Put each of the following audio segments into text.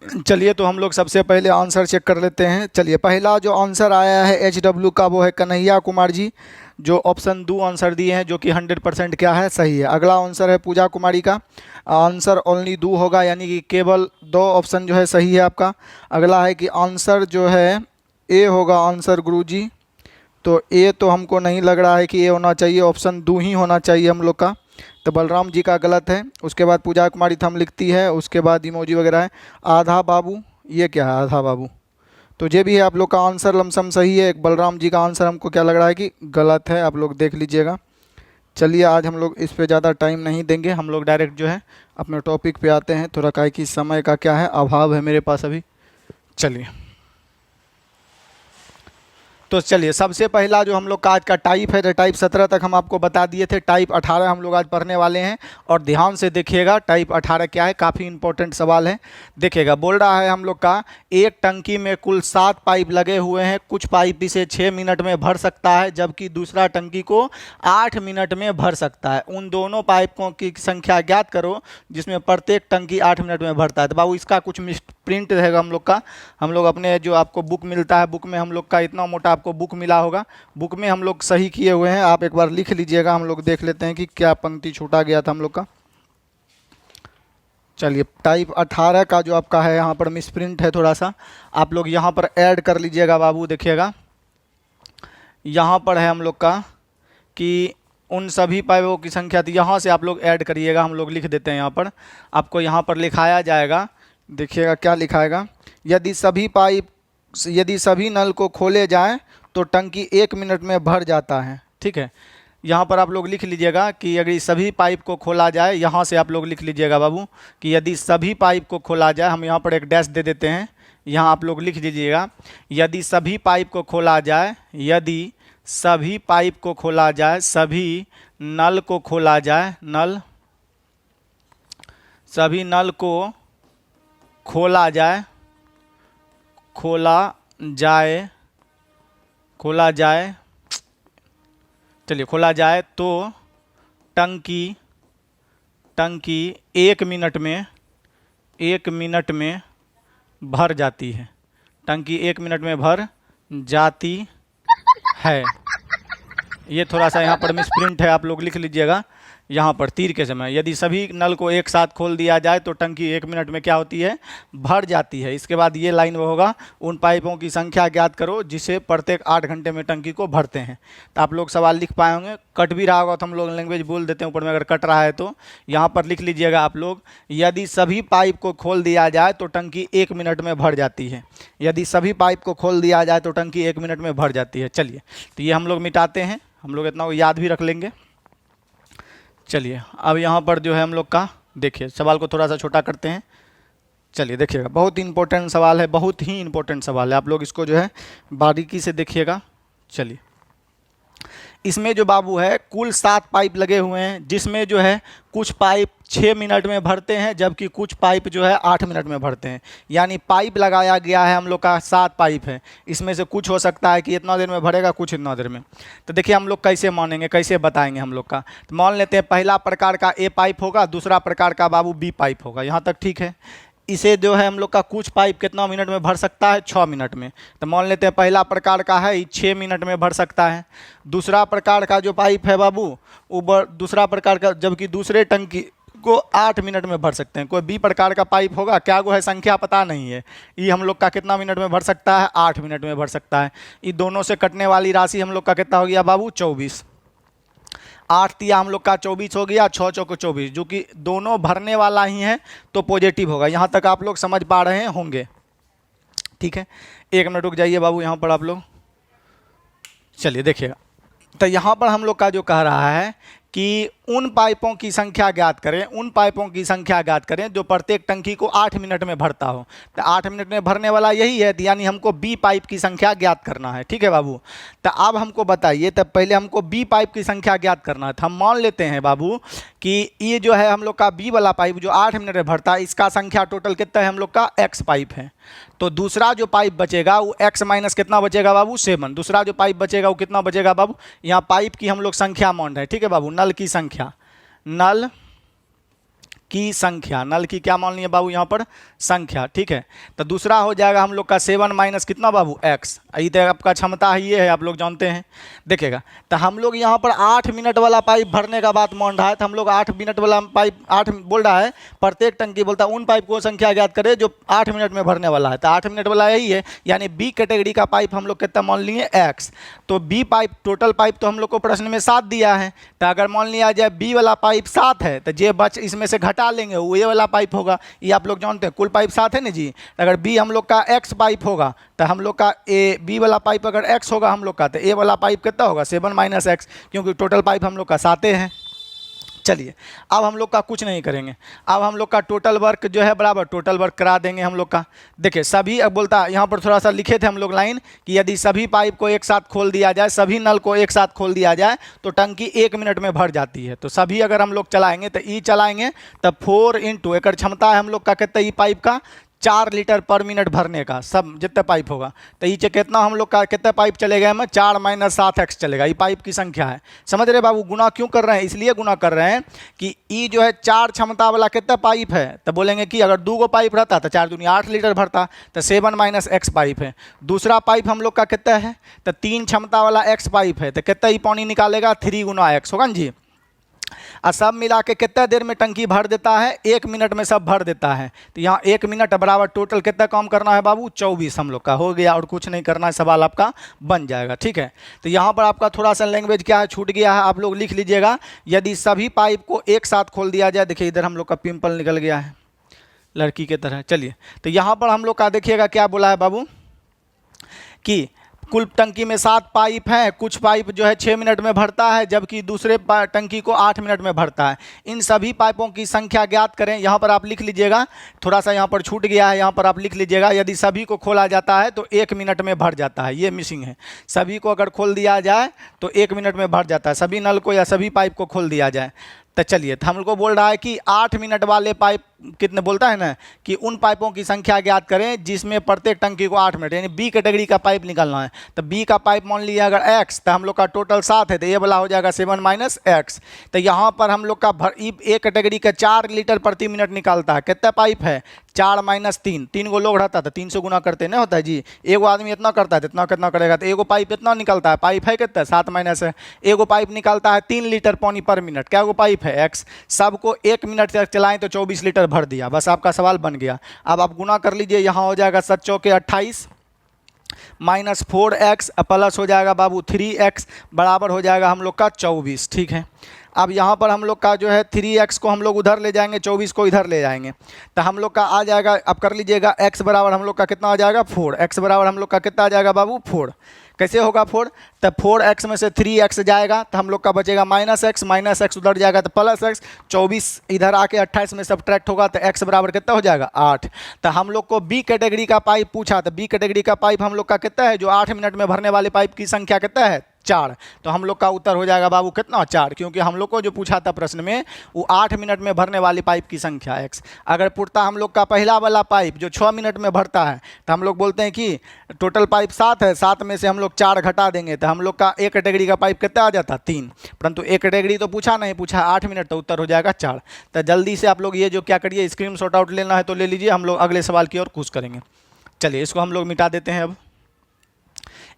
चलिए तो हम लोग सबसे पहले आंसर चेक कर लेते हैं। चलिए पहला जो आंसर आया है HW का वो है कन्हैया कुमार जी, जो ऑप्शन 2 आंसर दिए हैं, जो कि 100% क्या है, सही है। अगला आंसर है पूजा कुमारी का, आंसर ओनली 2 होगा, यानी कि केवल 2 ऑप्शन जो है सही है आपका। अगला है कि आंसर जो है ए होगा आंसर गुरुजी, तो ए तो हमको नहीं लग रहा है कि ए होना चाहिए, ऑप्शन 2 ही होना चाहिए हम लोग का, तो बलराम जी का गलत है। उसके बाद पूजा कुमारी थम लिखती है, उसके बाद इमोजी वगैरह है। आधा बाबू, ये क्या है आधा बाबू, तो ये भी है आप लोग का आंसर लमसम सही है। एक बलराम जी का आंसर हमको क्या लग रहा है कि गलत है, आप लोग देख लीजिएगा। चलिए आज हम लोग इस पे ज़्यादा टाइम नहीं देंगे, हम लोग डायरेक्ट जो है अपने टॉपिक पे आते हैं। थोड़ा काहे कि समय का क्या है अभाव है मेरे पास अभी। चलिए तो चलिए सबसे पहला जो हम लोग का आज का टाइप है, टाइप 17 तक हम आपको बता दिए थे, टाइप 18 हम लोग आज पढ़ने वाले हैं। और ध्यान से देखिएगा टाइप 18 क्या है, काफ़ी इंपॉर्टेंट सवाल है। देखिएगा बोल रहा है हम लोग का एक टंकी में कुल 7 पाइप लगे हुए हैं, कुछ पाइप इसे 6 मिनट में भर सकता है जबकि दूसरा टंकी को 8 मिनट में भर सकता है। उन दोनों पाइपों की संख्या ज्ञात करो जिसमें प्रत्येक टंकी 8 मिनट में भरता है। तो बाबू इसका कुछ प्रिंट रहेगा हम लोग का, हम लोग अपने जो आपको बुक मिलता है, बुक में हम लोग का इतना मोटा आपको बुक मिला होगा, बुक में हम लोग सही किए हुए हैं, आप एक बार लिख लीजिएगा। हम लोग देख लेते हैं कि क्या पंक्ति छूटा गया था हम लोग का। चलिए टाइप 18 का जो आपका है यहाँ पर मिस प्रिंट है, थोड़ा सा आप लोग यहाँ पर ऐड कर लीजिएगा बाबू। देखिएगा यहाँ पर है हम लोग का कि उन सभी पाइपों की संख्या थी, यहाँ से आप लोग ऐड करिएगा। हम लोग लिख देते हैं यहाँ पर, आपको यहाँ पर लिखाया जाएगा। देखिएगा क्या लिखाएगा, यदि सभी नल को खोले जाएं तो टंकी 1 मिनट में भर जाता है। ठीक है, यहाँ पर आप लोग लिख लीजिएगा कि यदि सभी पाइप को खोला जाए, यहाँ से आप लोग लिख लीजिएगा बाबू कि यदि सभी पाइप को खोला जाए, हम यहाँ पर एक डैश दे देते हैं, यहाँ आप लोग लिख दीजिएगा यदि सभी पाइप को खोला जाए, यदि सभी पाइप को खोला जाए, सभी नल को खोला जाए, सभी नल को खोला जाए, चलिए खोला जाए तो टंकी 1 मिनट में भर जाती है। टंकी 1 मिनट में भर जाती है। ये थोड़ा सा यहाँ पर मिसप्रिंट है, आप लोग लिख लीजिएगा यहाँ पर तीर के समय। यदि सभी नल को एक साथ खोल दिया जाए तो टंकी 1 मिनट में क्या होती है, भर जाती है। इसके बाद ये लाइन वो होगा, उन पाइपों की संख्या ज्ञात करो जिसे प्रत्येक 8 घंटे में टंकी को भरते हैं। तो आप लोग सवाल लिख पाए होंगे, कट भी रहा होगा तो हम लोग लैंग्वेज बोल देते हैं ऊपर में, अगर कट रहा है तो यहाँ पर लिख लीजिएगा आप लोग यदि सभी पाइप को खोल दिया जाए तो टंकी 1 मिनट में भर जाती है। यदि सभी पाइप को खोल दिया जाए तो टंकी 1 मिनट में भर जाती है। चलिए तो ये हम लोग मिटाते हैं, हम लोग इतना याद भी रख लेंगे। चलिए अब यहाँ पर जो है हम लोग का, देखिए सवाल को थोड़ा सा छोटा करते हैं। चलिए देखिएगा बहुत ही इंपॉर्टेंट सवाल है, बहुत ही इंपॉर्टेंट सवाल है, आप लोग इसको जो है बारीकी से देखिएगा। चलिए इसमें जो बाबू है कुल 7 पाइप लगे हुए हैं, जिसमें जो है कुछ पाइप 6 मिनट में भरते हैं जबकि कुछ पाइप जो है 8 मिनट में भरते हैं। यानी पाइप लगाया गया है हम लोग का 7 पाइप है, इसमें से कुछ हो सकता है कि इतना देर में भरेगा, कुछ इतना देर में। तो देखिए हम लोग कैसे मानेंगे, कैसे बताएंगे हम लोग का। तो मान लेते हैं पहला प्रकार का ए पाइप होगा, दूसरा प्रकार का बाबू बी पाइप होगा, यहाँ तक ठीक है। इसे जो है हम लोग का कुछ पाइप कितना मिनट में भर सकता है, 6 मिनट में। तो मान लेते हैं पहला प्रकार का है 6 मिनट में भर सकता है। दूसरा प्रकार का जो पाइप है बाबू वो दूसरा प्रकार का, जबकि दूसरे टंकी को 8 मिनट में भर सकते हैं। कोई बी प्रकार का पाइप होगा, क्या वो है संख्या पता नहीं है, ये हम लोग का कितना मिनट में भर सकता है, 8 मिनट में भर सकता है। ये दोनों से कटने वाली राशि हम लोग का कितना हो गया बाबू, 24। 8 तिया हम लोग का 24 हो गया, 6 चौको 24, जो कि दोनों भरने वाला ही है तो पॉजिटिव होगा। यहाँ तक आप लोग समझ पा रहे होंगे, ठीक है। 1 मिनट रुक जाइए बाबू यहाँ पर आप लोग। चलिए देखिएगा, तो यहाँ पर हम लोग का जो कह रहा है कि उन पाइपों की संख्या ज्ञात करें, उन पाइपों की संख्या ज्ञात करें जो प्रत्येक टंकी को 8 मिनट में भरता हो। तो 8 मिनट में भरने वाला यही है, यानी हमको बी पाइप की संख्या ज्ञात करना है। ठीक है बाबू, तो अब हमको बताइए, तब पहले हमको बी पाइप की संख्या ज्ञात करना है। तो हम मान लेते हैं बाबू कि ये जो है हम लोग का बी वाला पाइप जो 8 मिनट में भरता है, इसका संख्या टोटल कितना है हम लोग का, एक्स पाइप है। तो दूसरा जो पाइप बचेगा वो x माइनस कितना बचेगा बाबू, 7। दूसरा जो पाइप बचेगा वो कितना बचेगा बाबू, यहाँ पाइप की हम लोग संख्या मान रहे हैं। ठीक है बाबू, नल की संख्या, नल की संख्या, नल की क्या मान लिए बाबू यहाँ पर संख्या, ठीक है। तो दूसरा हो जाएगा हम लोग का 7 माइनस कितना बाबू x, ये तो आपका क्षमता है, ये है आप लोग जानते हैं। देखिएगा तो हम लोग यहाँ पर 8 मिनट वाला पाइप भरने का बात मान रहा है, तो हम लोग 8 मिनट वाला पाइप 8 बोल रहा है, प्रत्येक टंकी बोलता है उन पाइप को संख्या ज्ञात करे जो 8 मिनट में भरने वाला है, तो 8 मिनट वाला यही है, यानी बी कैटेगरी का पाइप हम लोग कितना मान लिए x। तो बी पाइप टोटल पाइप तो हम लोग को प्रश्न में 7 दिया है, तो अगर मान लिया जाए बी वाला पाइप 7 है तो जे बच इसमें से घटा लेंगे वो ये वाला पाइप होगा, ये आप लोग जानते हैं कुल पाइप 7 है ना जी। अगर बी हम लोग का x पाइप होगा तो हम लोग का ए बी वाला पाइप अगर x होगा हम लोग का, तो ए वाला पाइप कितना होगा 7 माइनस x, क्योंकि टोटल पाइप हम लोग का 7 है। चलिए अब हम लोग का कुछ नहीं करेंगे, अब हम लोग का टोटल वर्क जो है बराबर टोटल वर्क करा देंगे हम लोग का। देखिए सभी, अब बोलता है यहाँ पर थोड़ा सा लिखे थे हम लोग लाइन कि यदि सभी पाइप को एक साथ खोल दिया जाए, सभी नल को एक साथ खोल दिया जाए तो टंकी 1 मिनट में भर जाती है। तो सभी अगर हम लोग चलाएंगे तो ई चलाएंगे तब 4 इंटू एक क्षमता है हम लोग का कितना ई पाइप का 4 लीटर पर मिनट भरने का, सब जितने पाइप होगा। तो ये कितना हम लोग का कितने पाइप चलेगा में 4 माइनस 7x चलेगा, ये पाइप की संख्या है। समझ रहे बाबू, गुना क्यों कर रहे हैं, इसलिए गुना कर रहे हैं कि ई जो है 4 क्षमता वाला कितना पाइप है, तो बोलेंगे कि अगर 2 पाइप रहता तो 4 दूनी 8 लीटर भरता, तो 7 माइनस x पाइप है। दूसरा पाइप हम लोग का कितना है, तो 3 क्षमता वाला x पाइप है, तो कितना ही पानी निकालेगा 3 गुना x होगा ना जी। और सब मिला के कितना देर में टंकी भर देता है, 1 मिनट में सब भर देता है। तो यहाँ 1 मिनट बराबर टोटल कितना काम करना है बाबू 24 हम लोग का हो गया, और कुछ नहीं करना है, सवाल आपका बन जाएगा, ठीक है। तो यहाँ पर आपका थोड़ा सा लैंग्वेज क्या है छूट गया है, आप लोग लिख लीजिएगा। यदि सभी पाइप को एक साथ खोल दिया जाए, देखिए इधर हम लोग का पिंपल निकल गया है लड़की के तरह। चलिए तो यहाँ पर हम लोग का देखिएगा क्या बोला है बाबू कि कुल टंकी में 7 पाइप हैं, कुछ पाइप जो है 6 मिनट में भरता है जबकि दूसरे टंकी को 8 मिनट में भरता है। इन सभी पाइपों की संख्या ज्ञात करें। यहाँ पर आप लिख लीजिएगा, थोड़ा सा यहाँ पर छूट गया है, यहाँ पर आप लिख लीजिएगा यदि सभी को खोला जाता है तो 1 मिनट में भर जाता है, ये मिसिंग है। सभी को अगर खोल दिया जाए तो 1 मिनट में भर जाता है, सभी नल को या सभी पाइप को खोल दिया जाए। तो चलिए तो हम लोग को बोल रहा है कि 8 मिनट वाले पाइप कितने बोलता है ना कि उन पाइपों की संख्या ज्ञात करें जिसमें प्रत्येक टंकी को 8 मिनट, यानी बी कैटेगरी का पाइप निकालना है। तो बी का पाइप मान लिया अगर x, तो हम लोग का टोटल 7 है, तो ये वाला हो जाएगा 7 माइनस x। तो यहाँ पर हम लोग का ए कैटेगरी का 4 लीटर प्रति मिनट निकालता है। कितना पाइप है 4 माइनस 3, 3 को लोग रहता था 300 गुना करते नहीं होता है जी। एगो आदमी इतना करता है, इतना कितना करेगा, तो एगो पाइप इतना निकलता है, पाइप है कितना 7 माइनस है, एगो पाइप निकालता है 3 लीटर पानी पर मिनट, क्या वो पाइप है x। सबको 1 मिनट तक चलाएं तो 24 लीटर भर दिया, बस आपका सवाल बन गया। अब आप गुना कर लीजिए, यहाँ हो जाएगा 7 चौके 28 माइनस 4x प्लस हो जाएगा बाबू 3x बराबर हो जाएगा हम लोग का 24, ठीक है। अब यहाँ पर हम लोग का जो है 3x को हम लोग उधर ले जाएंगे, 24 को इधर ले जाएंगे, तो हम लोग का आ जाएगा, अब कर लीजिएगा x बराबर हम लोग का कितना आ जाएगा 4, x बराबर हम लोग का कितना आ जाएगा बाबू 4। कैसे होगा 4, तो 4x में से 3x जाएगा तो हम लोग का बचेगा माइनस x उधर जाएगा तो प्लस x, 24 इधर आके 28 में सब्ट्रैक्ट होगा तो x बराबर कितना हो जाएगा 8। तो हम लोग को बी कैटेगरी का पाइप पूछा, तो बी कैटेगरी का पाइप हम लोग का कितना है जो 8 मिनट में भरने वाले पाइप की संख्या कितना है 4। तो हम लोग का उत्तर हो जाएगा बाबू कितना 4, क्योंकि हम लोग को जो पूछा था प्रश्न में वो 8 मिनट में भरने वाली पाइप की संख्या x। अगर पूछता हम लोग का पहला वाला पाइप जो 6 मिनट में भरता है, तो हम लोग बोलते हैं कि टोटल पाइप 7 है, 7 में से हम लोग 4 घटा देंगे तो हम लोग का ए कैटेगरी का पाइप कितना आ जाता 3, परंतु ए कैटेगरी तो पूछा नहीं, पूछा 8 मिनट, तो उत्तर हो जाएगा 4। तो जल्दी से आप लोग ये जो क्या करिए स्क्रीन शॉट आउट लेना है तो ले लीजिए, हम लोग अगले सवाल की ओर कूच करेंगे। चलिए इसको हम लोग मिटा देते हैं। अब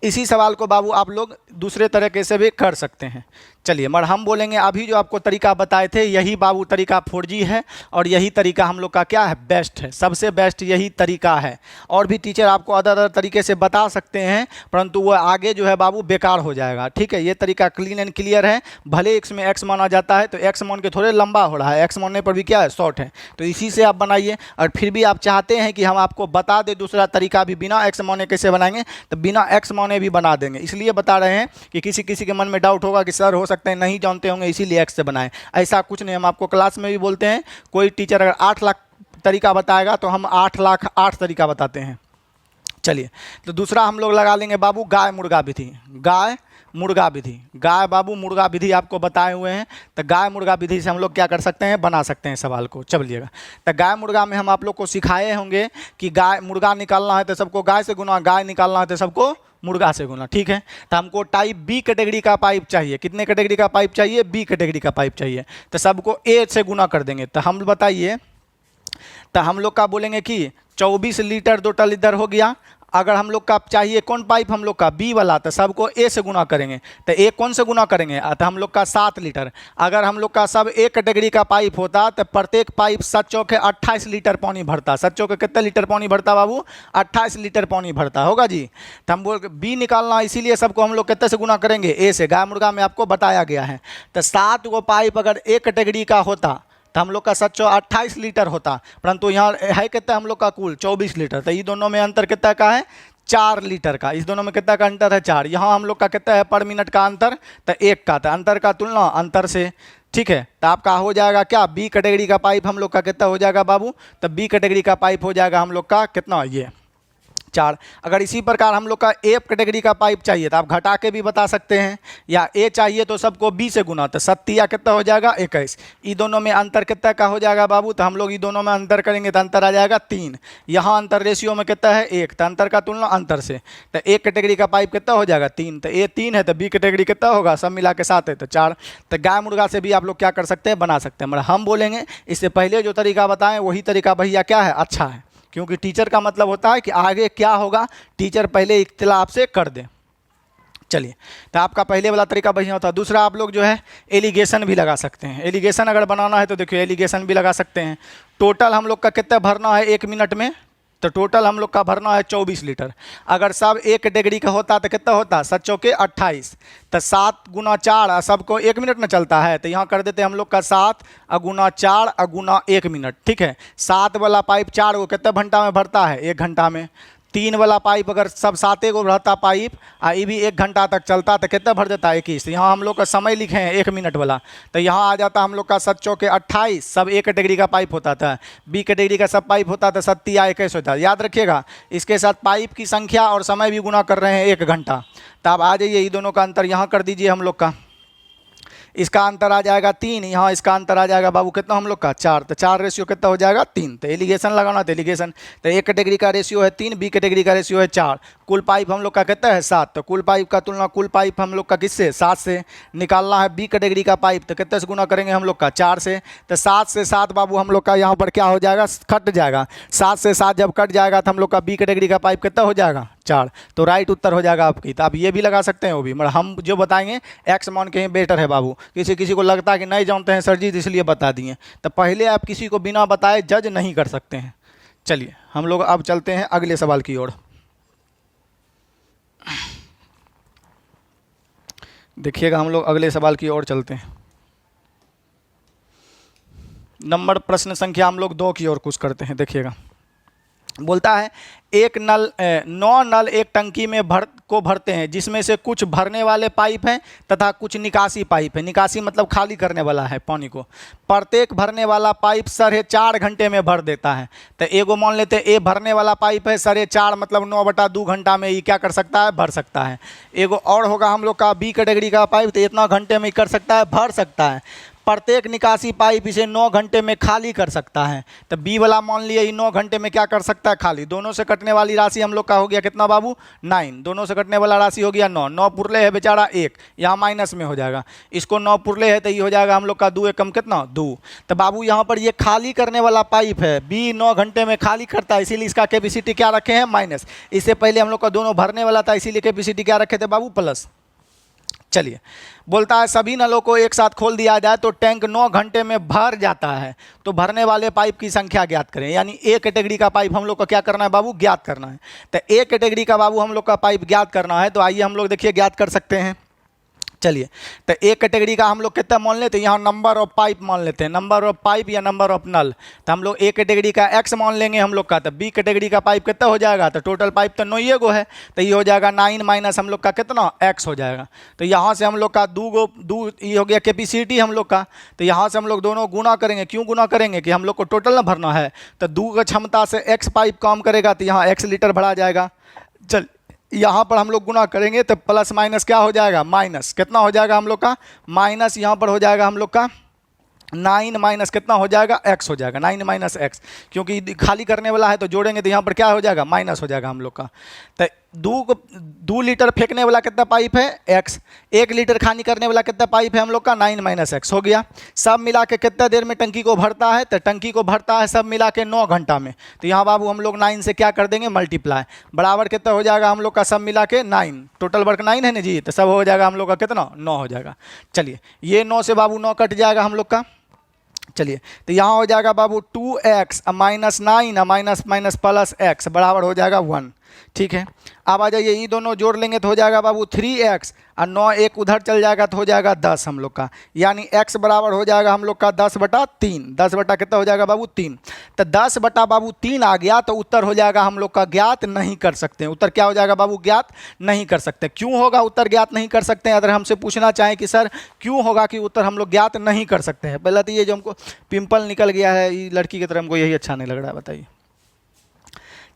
इसी सवाल को बाबू आप लोग दूसरे तरीके से भी कर सकते हैं। चलिए मगर हम बोलेंगे अभी जो आपको तरीका बताए थे यही बाबू तरीका 4G है, और यही तरीका हम लोग का क्या है बेस्ट है, सबसे बेस्ट यही तरीका है। और भी टीचर आपको अदर तरीके से बता सकते हैं, परंतु वो आगे जो है बाबू बेकार हो जाएगा, ठीक है। ये तरीका क्लीन एंड क्लियर है, भले इसमें x माना जाता है तो x मान के थोड़े लंबा हो रहा है, x मानने पर भी क्या है शॉर्ट है, तो इसी से आप बनाइए। और फिर भी आप चाहते हैं कि हम आपको बता दें दूसरा तरीका भी बिना x माने कैसे बनाएंगे, तो बिना x माने भी बना देंगे। इसलिए बता रहे हैं कि किसी किसी के मन में डाउट होगा कि सर हो सकते हैं नहीं जानते होंगे इसीलिए x से बनाएं, ऐसा कुछ नहीं। हम आपको क्लास में भी बोलते हैं, कोई टीचर अगर 8 लाख तरीका बताएगा तो हम 8 लाख 8 तरीका बताते हैं। चलिए तो दूसरा हम लोग लगा लेंगे बाबू गाय मुर्गा विधि। गाय मुर्गा विधि, गाय बाबू मुर्गा विधि आपको बताए हुए हैं, तो गाय मुर्गा विधि से हम लोग क्या कर सकते हैं बना सकते हैं सवाल को। चलिएगा तो गाय मुर्गा में हम आप लोग को सिखाए होंगे कि गाय मुर्गा निकालना है तो सबको गाय से गुना, गाय निकालना है तो सबको मुर्गा से गुना, ठीक है। तो हमको टाइप बी कैटेगरी का पाइप चाहिए, कितने कैटेगरी का पाइप चाहिए, बी कैटेगरी का पाइप चाहिए। तो सबको ए से गुना कर देंगे। तो हम बताइए, तो हम लोग का बोलेंगे कि 24 लीटर टोटल इधर हो गया। अगर हम लोग का चाहिए कौन पाइप, हम लोग का बी वाला, तो सबको ए से गुना करेंगे। तो ए कौन से गुना करेंगे, तो हम लोग का 7 लीटर। अगर हम लोग का सब एक कैटेगरी का पाइप होता तो प्रत्येक पाइप 7 चौके 28 लीटर पानी भरता। 7 चौके कितने लीटर पानी भरता बाबू, 28 लीटर पानी भरता होगा जी। तो हम बोल बी निकालना, इसीलिए सबको हम लोग कितने से गुना करेंगे, ए से। गाय मुर्गा में आपको बताया गया है। तो 7 गो पाइप अगर एक कैटेगरी का होता तो हम लोग का 728 लीटर होता, परंतु यहाँ है कितना हम लोग का कुल 24 लीटर। तो ये दोनों में अंतर कितना का है, 4 लीटर का। इस दोनों में कितना का अंतर है, 4। यहाँ हम लोग का कितना है पर मिनट का अंतर, तो 1 का। तो अंतर का तुलना अंतर से, ठीक है। तो आपका हो जाएगा क्या, बी कैटेगरी का पाइप हम लोग का कितना हो जाएगा बाबू, तो बी कैटेगरी का पाइप हो जाएगा हम लोग का कितना, ये 4। अगर इसी प्रकार हम लोग का ए कैटेगरी का पाइप चाहिए तो आप घटा के भी बता सकते हैं, या ए चाहिए तो सबको बी से गुना, तो 7 कितना हो जाएगा 21। ये दोनों में अंतर कितना का हो जाएगा बाबू, तो हम लोग ये दोनों में अंतर करेंगे तो अंतर आ जाएगा 3। यहाँ अंतर रेशियो में कितना है 1, तो अंतर का तुलना अंतर से। तो ए कैटेगरी का पाइप कितना हो जाएगा 3, तो ए 3 है, तो बी कैटेगरी कितना होगा, सब मिला के 7 है, तो 4। तो गाय मुर्गा से भी आप लोग क्या कर सकते हैं, बना सकते हैं। मतलब हम बोलेंगे इससे पहले जो तरीका बताएं वही तरीका भैया क्या है, अच्छा है। क्योंकि टीचर का मतलब होता है कि आगे क्या होगा टीचर पहले इत्तला आपसे कर दे। चलिए, तो आपका पहले वाला तरीका बढ़िया होता है। दूसरा आप लोग जो है एलिगेशन भी लगा सकते हैं। एलिगेशन अगर बनाना है तो देखिए एलिगेशन भी लगा सकते हैं। टोटल हम लोग का कितना भरना है 1 मिनट में, तो टोटल हम लोग का भरना है 24 लीटर। अगर सब एक कैटेगरी का होता तो कितना होता, 7 चौके 28, तो 7 गुना 4 सबको 1 मिनट में चलता है। तो यहाँ कर देते हैं हम लोग का 7 गुना 4 गुना 1 मिनट, ठीक है। 7 वाला पाइप 4 को कितने घंटा में भरता है, 1 घंटा में। 3 वाला पाइप अगर सब 7 को रहता पाइप ये भी 1 घंटा तक चलता तो कितना भर देता है 21। यहाँ हम लोग का समय लिखे हैं 1 मिनट वाला, तो यहाँ आ जाता हम लोग का 7 चौके 28। सब ए कैटेगरी का पाइप होता था, बी कैटेगरी का सब पाइप होता था 7 या 21 होता। याद रखिएगा, इसके साथ पाइप की संख्या और समय भी गुना कर रहे हैं 1 घंटा। तो आप आ जाइए, ये दोनों का अंतर यहाँ कर दीजिए हम लोग का। इसका अंतर आ जाएगा 3, यहाँ इसका अंतर आ जाएगा बाबू कितना हम लोग का 4। तो 4 रेशियो कितना हो जाएगा 3। तो एलिगेशन लगाना, तो एलिगेशन तो एक कैटेगरी का रेशियो है 3, बी कैटेगरी का रेशियो है 4। कुल पाइप हम लोग का कितना है 7। तो कुल पाइप का तुलना कुल पाइप हम लोग का किससे, 7 से। निकालना है बी कैटेगरी का पाइप, तो कितने से गुना करेंगे हम लोग का 4 से। तो 7 से 7 बाबू हम लोग का यहाँ पर क्या हो जाएगा, कट जाएगा। 7 से 7 जब कट जाएगा तो हम लोग का बी कैटेगरी का पाइप कितना हो जाएगा 4। तो राइट उत्तर हो जाएगा आपकी। तो आप ये भी लगा सकते हैं, वो भी मतलब हम जो बताएंगे एक्स मान के ही बेटर है बाबू। किसी को लगता है कि नहीं जानते हैं सर जी इसलिए बता दिए, तो पहले आप किसी को बिना बताए जज नहीं कर सकते हैं। चलिए हम लोग अब चलते हैं अगले सवाल की ओर। देखिएगा हम लोग अगले सवाल की ओर चलते हैं। नंबर प्रश्न संख्या हम लोग 2 की ओर कुछ करते हैं। देखिएगा, बोलता है 9 नल एक टंकी में भरते हैं, जिसमें से कुछ भरने वाले पाइप हैं तथा कुछ निकासी पाइप है। निकासी मतलब खाली करने वाला है पानी को। प्रत्येक भरने वाला पाइप 4.5 घंटे में भर देता है। तो एगो मान लेते हैं ए भरने वाला पाइप है 4.5 मतलब 9/2 घंटा में ये क्या कर सकता है, भर सकता है। एगो और होगा हम लोग का बी कैटेगरी का पाइप, तो इतना घंटे में कर सकता है, भर सकता है। प्रत्येक निकासी पाइप इसे 9 घंटे में खाली कर सकता है। तो बी वाला मान लिया ये 9 घंटे में क्या कर सकता है, खाली। दोनों से कटने वाली राशि हम लोग का हो गया कितना बाबू 9। दोनों से कटने वाला राशि हो गया 9। 9 पुरले है बेचारा 1, यहाँ माइनस में हो जाएगा। इसको 9 पुरले है तो ये हो जाएगा हम लोग का 2 एकम कितना 2। तो बाबू यहाँ पर ये खाली करने वाला पाइप है, बी 9 घंटे में खाली करता है, इसीलिए इसका कैपेसिटी क्या रखे हैं माइनस। इससे पहले हम लोग का दोनों भरने वाला था, इसीलिए कैपेसिटी क्या रखे थे बाबू प्लस। चलिए, बोलता है सभी नलों को एक साथ खोल दिया जाए तो टैंक 9 घंटे में भर जाता है। तो भरने वाले पाइप की संख्या ज्ञात करें। यानी ए कैटेगरी का पाइप हम लोग को क्या करना है बाबू, ज्ञात करना है। तो ए कैटेगरी का बाबू हम लोग का पाइप ज्ञात करना है, तो आइए हम लोग देखिए ज्ञात कर सकते हैं। चलिए, तो एक कैटेगरी का हम लोग कितना मान लेते हैं, यहाँ नंबर ऑफ पाइप मान लेते हैं, नंबर ऑफ पाइप या नंबर ऑफ नल। तो हम लोग एक कैटेगरी का एक्स मान लेंगे हम लोग का। तो बी कैटेगरी का पाइप कितना हो जाएगा, तो टोटल पाइप तो 9 गो है, तो ये हो जाएगा 9 माइनस हम लोग का कितना एक्स हो जाएगा। तो यहाँ से हम लोग का 2 ये हो गया कैपेसिटी हम लोग का। तो यहाँ से हम लोग दोनों गुना करेंगे। क्यों गुना करेंगे कि हम लोग को टोटल ना भरना है। तो 2 की क्षमता से एक्स पाइप काम करेगा, तो यहाँ एक्स लीटर भरा जाएगा। चल यहाँ पर हम लोग गुना करेंगे तो प्लस माइनस क्या हो जाएगा, माइनस कितना हो जाएगा हम लोग का माइनस। यहाँ पर हो जाएगा हम लोग का 9 माइनस कितना हो जाएगा एक्स हो जाएगा, 9 माइनस एक्स। क्योंकि खाली करने वाला है तो जोड़ेंगे तो यहाँ पर क्या हो जाएगा माइनस हो जाएगा हम लोग का। तो दो लीटर फेंकने वाला कितना पाइप है x, 1 लीटर खाली करने वाला कितना पाइप है हम लोग का 9 - x हो गया। सब मिला के कितना देर में टंकी को भरता है, तो टंकी को भरता है सब मिला के 9 घंटा में। तो यहाँ बाबू हम लोग 9 से क्या कर देंगे मल्टीप्लाई, बराबर कितना हो जाएगा हम लोग का सब मिला के 9, टोटल वर्क 9 है ना जी, तो सब हो जाएगा हम लोग का कितना 9 हो जाएगा। चलिए ये 9 से बाबू 9 कट जाएगा हम लोग का। चलिए तो यहाँ हो जाएगा बाबू 2x minus 9 minus minus plus x बराबर हो जाएगा 1। ठीक है, अब आ जाइए ये दोनों जोड़ लेंगे तो हो जाएगा बाबू 3x और 9 एक उधर चल जाएगा तो हो जाएगा 10 हम लोग का, यानी x बराबर हो जाएगा हम लोग का 10/3। 10 बटा कितना हो जाएगा बाबू 3, तो 10 बटा बाबू 3 आ गया तो उत्तर हो जाएगा हम लोग का ज्ञात नहीं कर सकते। उत्तर क्या हो जाएगा बाबू ज्ञात नहीं कर सकते। क्यों होगा उत्तर ज्ञात नहीं कर सकते हैं? अगर हमसे पूछना चाहें कि सर क्यों होगा कि उत्तर हम लोग ज्ञात नहीं कर सकते हैं, पहले तो ये जो हमको पिंपल निकल गया है ये लड़की की तरह हमको यही अच्छा नहीं लग रहा है, बताइए।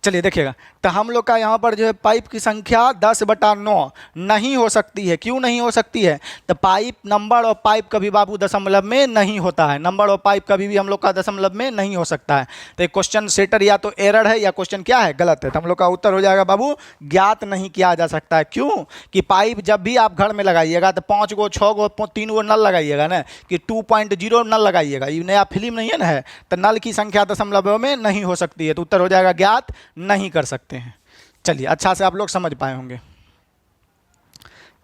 चलिए देखिएगा, तो हम लोग का यहाँ पर जो है पाइप की संख्या 10/9 नहीं हो सकती है। क्यों नहीं हो सकती है? तो पाइप नंबर और पाइप कभी बाबू दशमलव में नहीं होता है, नंबर और पाइप कभी भी हम लोग का दशमलव में नहीं हो सकता है। तो ये क्वेश्चन सेटर या तो एरर है या क्वेश्चन क्या है गलत है। तो हम लोग का उत्तर हो जाएगा बाबू ज्ञात नहीं किया जा सकता है। क्यों कि पाइप जब भी आप घर में लगाइएगा तो 5 गो 6 गो 3 गो नल लगाइएगा ना, कि 2.0 नल लगाइएगा, ये नया फिल्म नहीं है ना है, तो नल की संख्या दशमलव में नहीं हो सकती है। तो उत्तर हो जाएगा ज्ञात नहीं कर सकते हैं। चलिए अच्छा से आप लोग समझ पाए होंगे।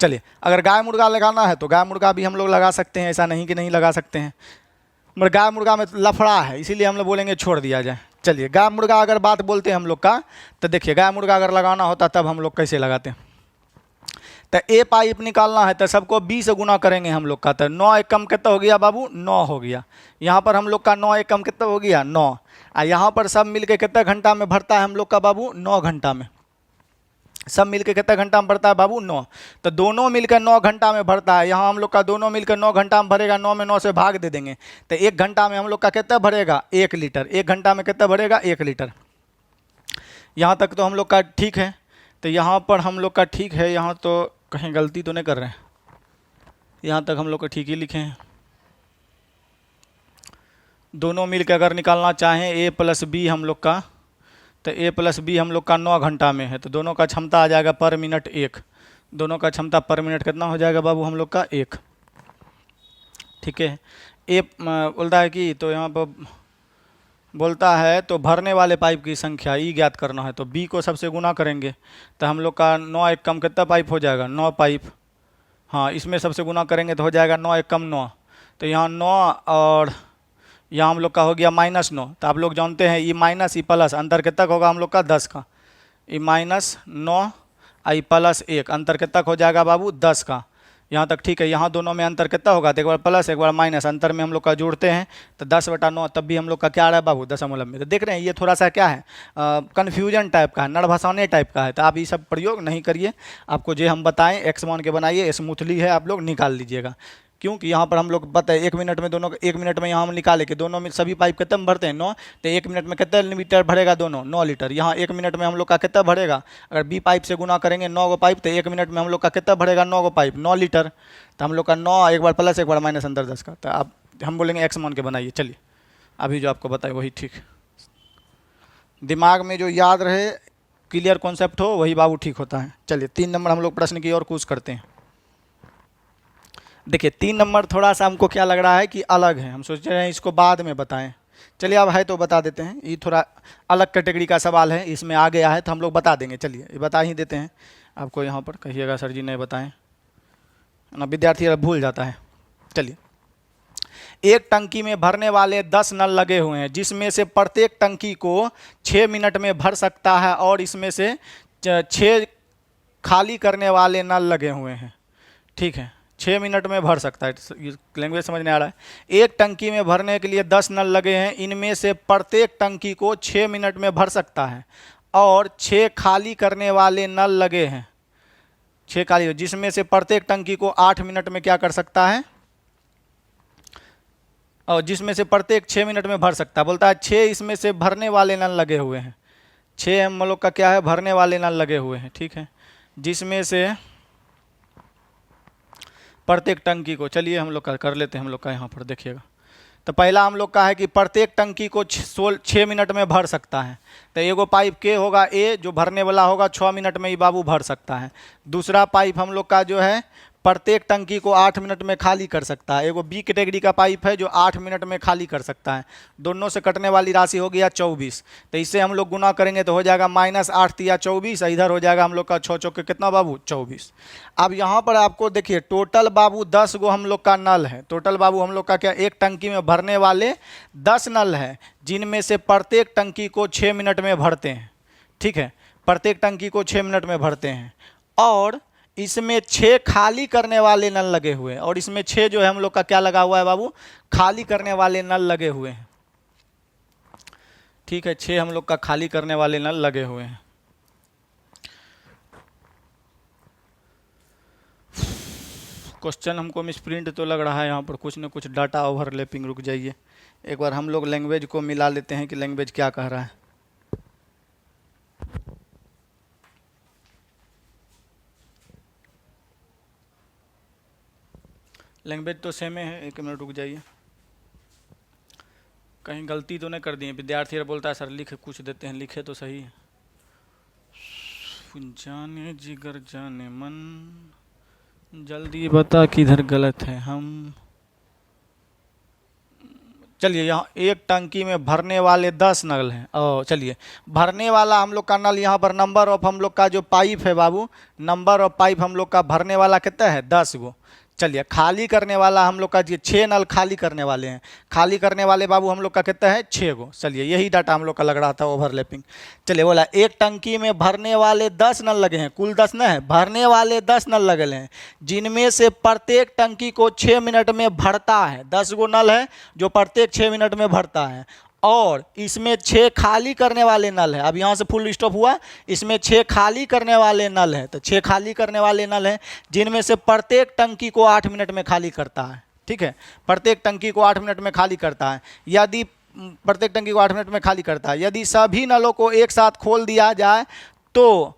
चलिए अगर गाय मुर्गा लगाना है तो गाय मुर्गा भी हम लोग लगा सकते हैं, ऐसा नहीं कि नहीं लगा सकते हैं, मगर गाय मुर्गा में लफड़ा है इसीलिए हम लोग बोलेंगे छोड़ दिया जाए। चलिए गाय मुर्गा अगर बात बोलते हैं हम लोग का, तो देखिए गाय मुर्गा अगर लगाना होता तब हम लोग कैसे लगाते हैं। तो ए पाइप निकालना है तो सबको 20 से गुना करेंगे हम लोग का, तो 9 एकम कितना हो गया बाबू 9 हो गया। यहाँ पर हम लोग का 9 एकम कितना हो गया 9, और यहाँ पर सब मिलके कितना घंटा में भरता है हम लोग का बाबू 9 घंटा में। सब मिलके कितना घंटा में भरता है बाबू 9, तो दोनों मिलकर 9 घंटा में भरता है। यहाँ हम लोग का दोनों मिलकर 9 घंटा में भरेगा, 9 में 9 से भाग दे देंगे तो 1 घंटा में हम लोग का कितना भरेगा 1 लीटर। 1 घंटा में कितना भरेगा 1 लीटर। यहाँ तक तो हम लोग का ठीक है। तो यहाँ पर हम लोग का ठीक है, यहाँ तो कहीं गलती तो नहीं कर रहे हैं, यहाँ तक हम लोग को ठीक ही लिखे हैं। दोनों मिलकर अगर निकालना चाहें a + b हम लोग का, तो a + b हम लोग का 9 घंटा में है, तो दोनों का क्षमता आ जाएगा पर मिनट 1। दोनों का क्षमता पर मिनट कितना हो जाएगा बाबू हम लोग का 1। ठीक है, a बोलता है कि, तो यहाँ पर बोलता है तो भरने वाले पाइप की संख्या ई ज्ञात करना है, तो b को सबसे गुना करेंगे तो हम लोग का 9 एकम कितना पाइप हो जाएगा 9 पाइप। हाँ इसमें सबसे गुना करेंगे तो हो जाएगा 9 एकम 9, तो यहाँ 9 और यहाँ हम लोग का हो गया -9। तो आप लोग जानते हैं ई माइनस ई प्लस अंतर कितना होगा हम लोग का 10 का, ई -9 आई +1 अंतर कितना हो जाएगा बाबू 10 का। यहाँ तक ठीक है। यहाँ दोनों में अंतर कितना होगा, तो एक बार प्लस एक बार माइनस, अंतर में हम लोग का जोड़ते हैं तो 10/9, तब भी हम लोग का क्या आ रहा है बाबू दशमलव में। तो देख रहे हैं ये थोड़ा सा क्या है कन्फ्यूजन टाइप का है, नड़भसाने टाइप का है। तो आप ये सब प्रयोग नहीं करिए, आपको जो हम बताएं एक्स मान के बनाइए, स्मूथली है आप लोग निकाल लीजिएगा। क्योंकि यहाँ पर हम लोग बताए 1 मिनट में दोनों, 1 मिनट में यहाँ हम निकाले कि दोनों में सभी पाइप कितने में भरते हैं 9, तो 1 मिनट में कितने लीटर भरेगा दोनों 9 लीटर। यहाँ 1 मिनट में हम लोग का कितना भरेगा, अगर बी पाइप से गुना करेंगे 9 गो पाइप, तो 1 मिनट में हम लोग का कितना भरेगा 9 गो पाइप 9 लीटर। तो हम लोग का 9 एक बार प्लस एक बार माइनस अंदर 10 का, तो आप हम बोलेंगे एक्स मान के बनाइए। चलिए अभी जो आपको बताए वही ठीक, दिमाग में जो याद रहे क्लियर कॉन्सेप्ट हो वही बाबू ठीक होता है। चलिए 3 नंबर हम लोग प्रश्न की ओर कूच करते हैं। देखिए 3 नंबर थोड़ा सा हमको क्या लग रहा है कि अलग है, हम सोच रहे हैं इसको बाद में बताएं। चलिए अब है तो बता देते हैं, ये थोड़ा अलग कैटेगरी का सवाल है, इसमें आ गया है तो हम लोग बता देंगे। चलिए ये बता ही देते हैं आपको, यहाँ पर कहिएगा सर जी नहीं बताएं ना, विद्यार्थी भूल जाता है। चलिए एक टंकी में भरने वाले 10 नल लगे हुए हैं, जिसमें से प्रत्येक टंकी को 6 मिनट में भर सकता है और इसमें से 6 खाली करने वाले नल लगे हुए हैं। ठीक है, 6 मिनट में भर सकता है, लैंग्वेज समझ नहीं आ रहा है। एक टंकी में भरने के लिए 10 नल लगे हैं, इनमें से प्रत्येक टंकी को 6 मिनट में भर सकता है और 6 खाली करने वाले नल लगे हैं। 6 खाली, जिसमें से प्रत्येक टंकी को 8 मिनट में क्या कर सकता है, और जिसमें से प्रत्येक 6 मिनट में भर सकता है। बोलता है 6 इसमें से भरने वाले नल लगे हुए हैं, 6 हम लोग का क्या है भरने वाले नल लगे हुए हैं। ठीक है, जिसमें से प्रत्येक टंकी को, चलिए हम लोग कर लेते हैं हम लोग का यहाँ पर देखिएगा। तो पहला हम लोग का है कि प्रत्येक टंकी को 6 मिनट में भर सकता है। तो एगो पाइप के होगा ए, जो भरने वाला होगा 6 मिनट में ही बाबू भर सकता है। दूसरा पाइप हम लोग का जो है प्रत्येक टंकी को 8 मिनट में खाली कर सकता है। एगो बी कैटेगरी का पाइप है जो 8 मिनट में खाली कर सकता है। दोनों से कटने वाली राशि हो गया 24। तो इससे हम लोग गुना करेंगे तो हो जाएगा -8 या 24, इधर हो जाएगा हम लोग का 6 चौके कितना बाबू 24। अब यहाँ पर आपको देखिए टोटल बाबू 10 गो हम लोग का नल है। टोटल बाबू हम लोग का क्या, एक टंकी में भरने वाले 10 नल हैं, जिनमें से प्रत्येक टंकी को 6 मिनट में भरते हैं। ठीक है, प्रत्येक टंकी को 6 मिनट में भरते हैं। और इसमें 6 खाली करने वाले नल लगे हुए हैं, और इसमें 6 जो है हम लोग का क्या लगा हुआ है बाबू, खाली करने वाले नल लगे हुए हैं। ठीक है, 6 हम लोग का खाली करने वाले नल लगे हुए हैं। क्वेश्चन हमको मिसप्रिंट तो लग रहा है, यहाँ पर कुछ न कुछ डाटा ओवरलैपिंग। रुक जाइए, एक बार हम लोग लैंग्वेज को मिला लेते हैं कि लैंग्वेज क्या कह रहा है। लैंग्वेज तो सेम है, 1 मिनट रुक जाइए। कहीं गलती तो नहीं कर दी है? विद्यार्थी बोलता है सर लिख कुछ देते हैं, लिखे तो सही है। जाने जिगर जाने मन, जल्दी बता किधर गलत है हम। चलिए, यहाँ एक टंकी में भरने वाले 10 नल हैं। और चलिए, भरने वाला हम लोग का नल, यहाँ पर नंबर ऑफ हम लोग का जो पाइप है बाबू, नंबर ऑफ पाइप हम लोग का भरने वाला कितना है 10 गो। चलिए, खाली करने वाला हम लोग का ये 6 नल खाली करने वाले हैं। खाली करने वाले बाबू हम लोग का कितना है 6 गो। चलिए, यही डाटा हम लोग का लग रहा था ओवरलैपिंग। चलिए, बोला एक टंकी में भरने वाले 10 नल लगे हैं, कुल 10 न है, भरने वाले 10 नल लगे हैं, जिनमें से प्रत्येक टंकी को 6 मिनट में भरता है। 10 गो नल है जो प्रत्येक 6 मिनट में भरता है। और इसमें 6 खाली करने वाले नल है। अब यहाँ से फुल स्टॉप हुआ, इसमें 6 खाली करने वाले नल है। तो 6 खाली करने वाले नल हैं, जिनमें से प्रत्येक टंकी को 8 मिनट में खाली करता है। ठीक है, प्रत्येक टंकी को 8 मिनट में खाली करता है। यदि प्रत्येक टंकी को 8 मिनट में खाली करता है, यदि सभी नलों को एक साथ खोल दिया जाए तो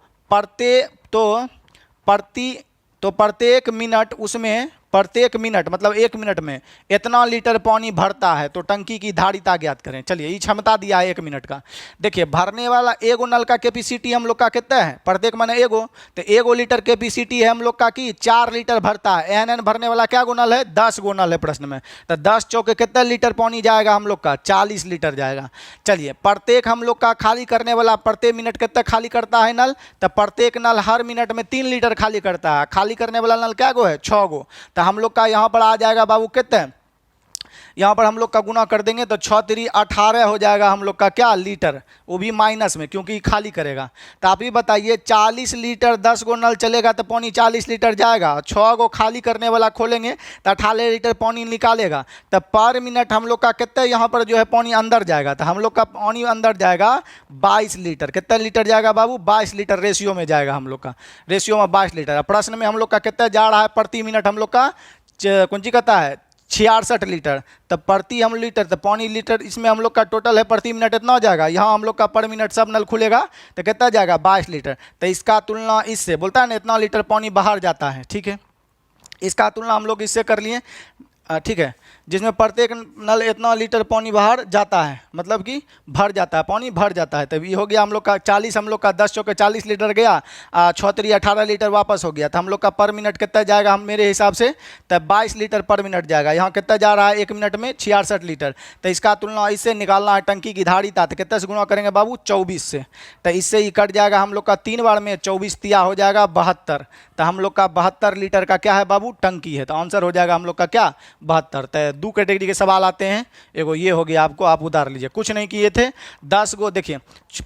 प्रत्येक मिनट उसमें, प्रत्येक मिनट मतलब 1 मिनट में इतना लीटर पानी भरता है। तो टंकी की धारिता ज्ञात करें। चलिए, ये क्षमता दिया है 1 मिनट का। देखिए, भरने वाला एगो नल का कैपेसिटी हम लोग का कितना है, प्रत्येक माने एगो, तो एगो लीटर कैपेसिटी है हम लोग का कि 4 लीटर भरता है। एन भरने वाला क्या गो नल है, 10 गो नल है प्रश्न में। तो 10 चौके कितना लीटर पानी जाएगा हम लोग का, 40 लीटर जाएगा। चलिए, प्रत्येक हम लोग का खाली करने वाला प्रत्येक मिनट कितना खाली करता है नल, तो प्रत्येक नल हर मिनट में 3 लीटर खाली करता है। खाली करने वाला नल क्या गो है, 6 गो। तो हम लोग का यहाँ पर आ जाएगा बाबू कितने, यहाँ पर हम लोग का गुना कर देंगे तो 6 3 18 हो जाएगा हम लोग का क्या लीटर, वो भी माइनस में क्योंकि खाली करेगा। तो आप ही बताइए 40 लीटर 10 गो नल चलेगा तो पानी 40 लीटर जाएगा। 6 गो खाली करने वाला खोलेंगे तो 18 लीटर पानी निकालेगा। तो पर मिनट हम लोग का कितना यहाँ पर जो है पानी अंदर जाएगा, तो हम लोग का पानी अंदर जाएगा 22 लीटर। कितना लीटर जाएगा बाबू, 22 लीटर रेशियो में जाएगा हम लोग का, रेशियो में 22 लीटर। प्रश्न में हम लोग का कितना जा रहा है प्रति मिनट, हम लोग का कौन सी कहता है 66 लीटर। तब प्रति हम लीटर तो पानी लीटर, इसमें हम लोग का टोटल है प्रति मिनट इतना हो जाएगा। यहाँ हम लोग का पर मिनट सब नल खुलेगा तो कितना जाएगा 22 लीटर। तो इसका तुलना इससे बोलता है ना इतना लीटर पानी बाहर जाता है। ठीक है, इसका तुलना हम लोग इससे कर लिए। ठीक है, जिसमें प्रत्येक नल इतना लीटर पानी बाहर जाता है, मतलब कि भर जाता है, पानी भर जाता है। तब ये हो गया हम लोग का 40, हम लोग का 10 चौके 40 लीटर गया, 6 3 18 लीटर वापस हो गया। तो हम लोग का पर मिनट कितना जाएगा, हम मेरे हिसाब से तब 22 लीटर पर मिनट जाएगा। यहाँ कितना जा रहा है 1 मिनट में 66 लीटर। तो इसका तुलना इससे निकालना है टंकी की धारिता, तो कितने से गुना करेंगे बाबू 24 से। तो इससे ही कट जाएगा हम लोग का 3 बार में 24 तिया हो जाएगा 72। तो हम लोग का 72 लीटर का क्या है बाबू टंकी है। तो आंसर हो जाएगा हम लोग का क्या 72। तो 2 कैटेगरी के सवाल आते हैं, एगो ये हो गया आपको, आप उतार लीजिए, कुछ नहीं किए थे। 10 गो देखिए,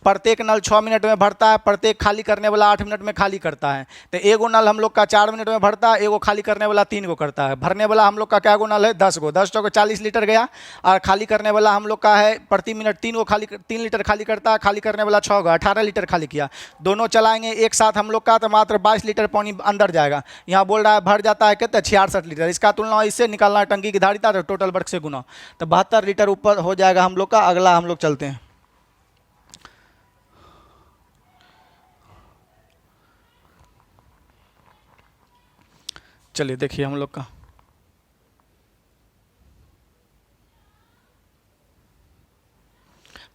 प्रत्येक नल 6 मिनट में भरता है, प्रत्येक खाली करने वाला 8 मिनट में खाली करता है। तो एगो नल हम लोग का 4 मिनट में भरता है, एगो खाली करने वाला 3 गो करता है। भरने वाला हम लोग का क्या गो नल है 10 गो, 10 चौके 40 लीटर गया। और खाली करने वाला हम लोग का है प्रति मिनट 3 गो खाली 3 लीटर खाली करता है। खाली करने वाला 6 गो 18 लीटर खाली किया। दोनों चलाएंगे एक साथ हम लोग का तो मात्र 22 लीटर पानी अंदर जाएगा। यहाँ बोल रहा है भर जाता है कितना 66 लीटर। इसका तुलना इससे निकालना है टंकी की धारिता, तो टोटल वर्क से गुना, तो 72 लीटर ऊपर हो जाएगा हम लोग का। अगला हम लोग चलते हैं। चलिए देखिए हम लोग का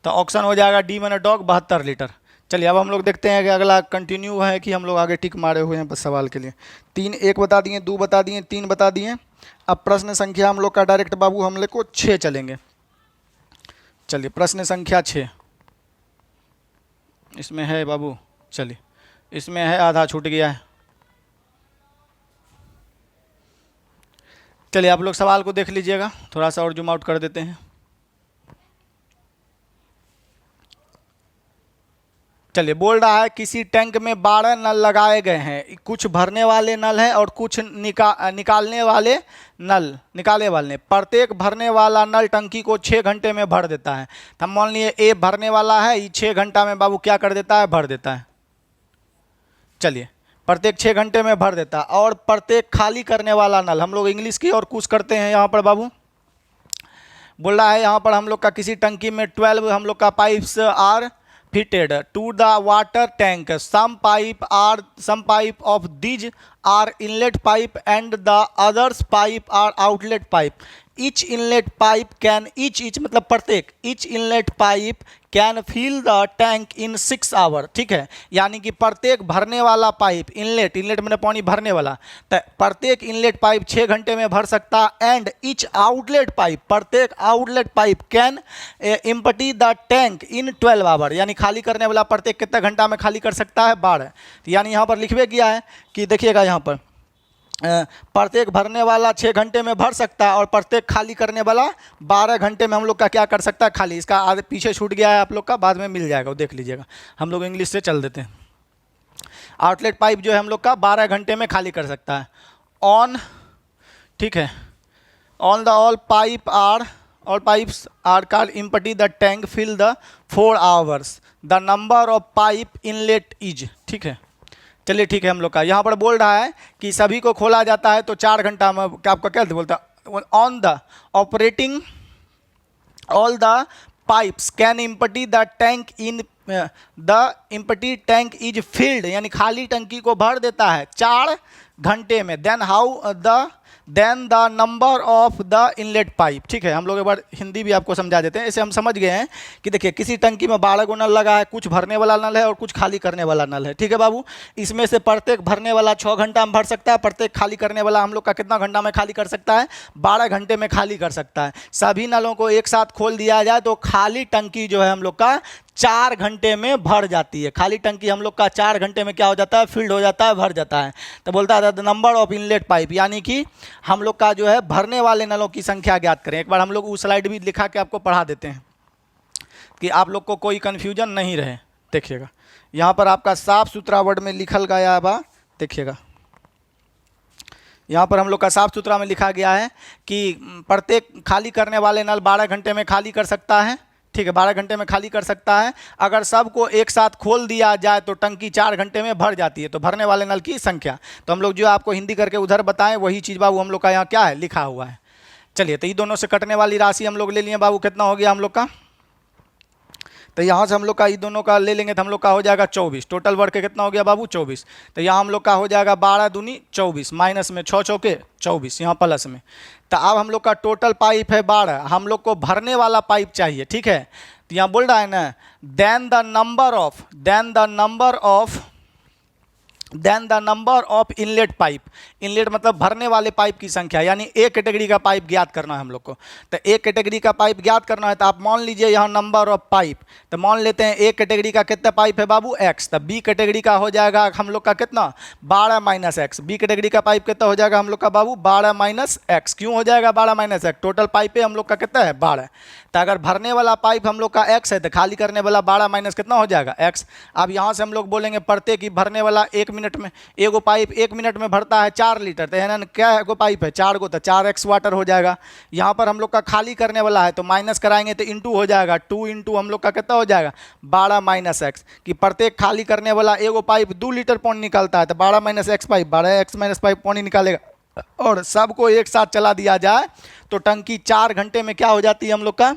तो ऑप्शन हो जाएगा डी मैंने डॉग 72 लीटर। चलिए अब हम लोग देखते हैं कि अगला कंटिन्यू है कि हम लोग आगे टिक मारे हुए हैं बस सवाल के लिए। 3 1 बता दिए, 2 बता दिए, 3 बता दिए। अब प्रश्न संख्या हम लोग का डायरेक्ट बाबू हम लोग को 6 चलेंगे। चलिए प्रश्न संख्या 6 इसमें है बाबू, चलिए इसमें है, आधा छूट गया है। चलिए आप लोग सवाल को देख लीजिएगा, थोड़ा सा और जूम आउट कर देते हैं। चलिए बोल रहा है किसी टैंक में 12 नल लगाए गए हैं, कुछ भरने वाले नल हैं और कुछ निकालने वाले। प्रत्येक भरने वाला नल टंकी को 6 घंटे में भर देता है। तो हम मान लिए ए भरने वाला है, ये 6 घंटा में बाबू क्या कर देता है, भर देता है। चलिए प्रत्येक 6 घंटे में भर देता है। और प्रत्येक खाली करने वाला नल, हम लोग इंग्लिश की और कुछ करते हैं यहाँ पर बाबू। बोल रहा है यहाँ पर हम लोग का किसी टंकी में 12 हम लोग का pipes are fitted to the water tank. Some pipe of these are inlet pipe and the others pipe are outlet pipe. Each inlet pipe can each मतलब प्रत्येक each inlet pipe can fill the tank in 6 hour. ठीक है, यानी कि प्रत्येक भरने वाला pipe, inlet मैंने पानी भरने वाला, तो प्रत्येक इनलेट पाइप 6 घंटे में भर सकता। एंड ईच आउटलेट पाइप, प्रत्येक outlet pipe can empty the tank in 12 hour, यानी खाली करने वाला प्रत्येक कितना घंटा में खाली कर सकता है, 12। यानी यहाँ पर लिखवे गया है कि देखिएगा यहाँ पर प्रत्येक भरने वाला 6 घंटे में भर सकता है और प्रत्येक खाली करने वाला 12 घंटे में हम लोग का क्या कर सकता है, खाली। इसका आगे पीछे छूट गया है आप लोग का, बाद में मिल जाएगा, वो देख लीजिएगा। हम लोग इंग्लिश से चल देते हैं। आउटलेट पाइप जो है हम लोग का 12 घंटे में खाली कर सकता है। ऑन, ठीक है, on the all pipes are car empty the tank fill the 4 hours the number of pipe inlet is. ठीक है, चलिए ठीक है। हम लोग का यहाँ पर बोल रहा है कि सभी को खोला जाता है तो 4 घंटा में, क्या आपका क्या बोलता है, on the operating all the pipes can empty the tank in the empty tank is filled, यानी खाली टंकी को भर देता है 4 घंटे में। Then the number of the inlet pipe. ठीक है, हम लोग एक बार हिंदी भी आपको समझा देते हैं। ऐसे हम समझ गए हैं कि देखिए किसी टंकी में 12 गो नल लगा है, कुछ भरने वाला नल है और कुछ खाली करने वाला नल है। ठीक है बाबू, इसमें से प्रत्येक भरने वाला 6 घंटा में भर सकता है, प्रत्येक खाली करने वाला हम लोग का कितना घंटा में खाली कर सकता है, 12 घंटे में खाली कर सकता है। सभी नलों को एक साथ खोल दिया जाए तो खाली टंकी जो है हम लोग का 4 घंटे में भर जाती है। खाली टंकी हम लोग का 4 घंटे में क्या हो जाता है, फिल्ड हो जाता है, भर जाता है। तो बोलता है the number of inlet pipe, यानी कि हम लोग का जो है भरने वाले नलों की संख्या ज्ञात करें। एक बार हम लोग वो स्लाइड भी लिखा के आपको पढ़ा देते हैं कि आप लोग को कोई कन्फ्यूजन नहीं रहे। देखिएगा यहाँ पर आपका साफ सुथरा वर्ड में लिखल गया है, देखिएगा यहाँ पर हम लोग का साफ सुथरा में लिखा गया है कि प्रत्येक खाली करने वाले नल 12 घंटे में खाली कर सकता है। ठीक है, 12 घंटे में खाली कर सकता है। अगर सबको एक साथ खोल दिया जाए तो टंकी 4 घंटे में भर जाती है। तो भरने वाले नल की संख्या, तो हम लोग जो आपको हिंदी करके उधर बताएं वही चीज़ बाबू हम लोग का यहाँ क्या है, लिखा हुआ है। चलिए, तो ये दोनों से कटने वाली राशि हम लोग ले लिए बाबू, कितना हो गया हम लोग का, तो यहाँ से हम लोग का ये दोनों का ले लेंगे तो हम लोग का हो जाएगा 24। टोटल वर्क कितना हो गया बाबू, 24। तो यहाँ हम लोग का हो जाएगा 12 दूनी 24, माइनस में 6 चौके 24, यहाँ प्लस में। तो अब हम लोग का टोटल पाइप है 12, हम लोग को भरने वाला पाइप चाहिए। ठीक है, तो यहाँ बोल रहा है ना then the number of inlet pipe. Inlet मतलब भरने वाले पाइप की संख्या, यानी ए कैटेगरी का पाइप ज्ञात करना है हम लोग को। तो ए कैटेगरी का पाइप ज्ञात करना है तो आप मान लीजिए यहाँ नंबर ऑफ पाइप, तो मान लेते हैं ए कैटेगरी का कितना पाइप है बाबू, एक्स। तो बी कैटेगरी का हो जाएगा हम लोग का कितना, 12 माइनस एक्स। बी कैटेगरी का पाइप कितना हो जाएगा हम लोग का बाबू, 12 माइनस एक्स। क्यों हो जाएगा 12 माइनस एक्स, टोटल पाइप है हम लोग का कितना है, 12। तो अगर भरने वाला पाइप हम लोग का एक्स है तो खाली करने वाला 12 माइनस कितना हो जाएगा, एक्स। अब यहाँ से हम लोग बोलेंगे प्रत्येक ही भरने वाला 1 मिनट में, एगो पाइप 1 मिनट में भरता है 4 लीटर, तो है ना क्या है, गो पाइप है 4 गो, तो 4x वाटर हो जाएगा। यहाँ पर हम लोग का खाली करने वाला है तो माइनस कराएंगे तो इंटू हो जाएगा, 2 इंटू हम लोग का कितना हो जाएगा, 12 माइनस एक्स। कि प्रत्येक खाली करने वाला एगो पाइप 2 लीटर पानी निकालता है तो 12 minus x pipe 12x minus pipe पानी निकालेगा। और सबको एक साथ चला दिया जाए तो टंकी 4 घंटे में क्या हो जाती है हम लोग का,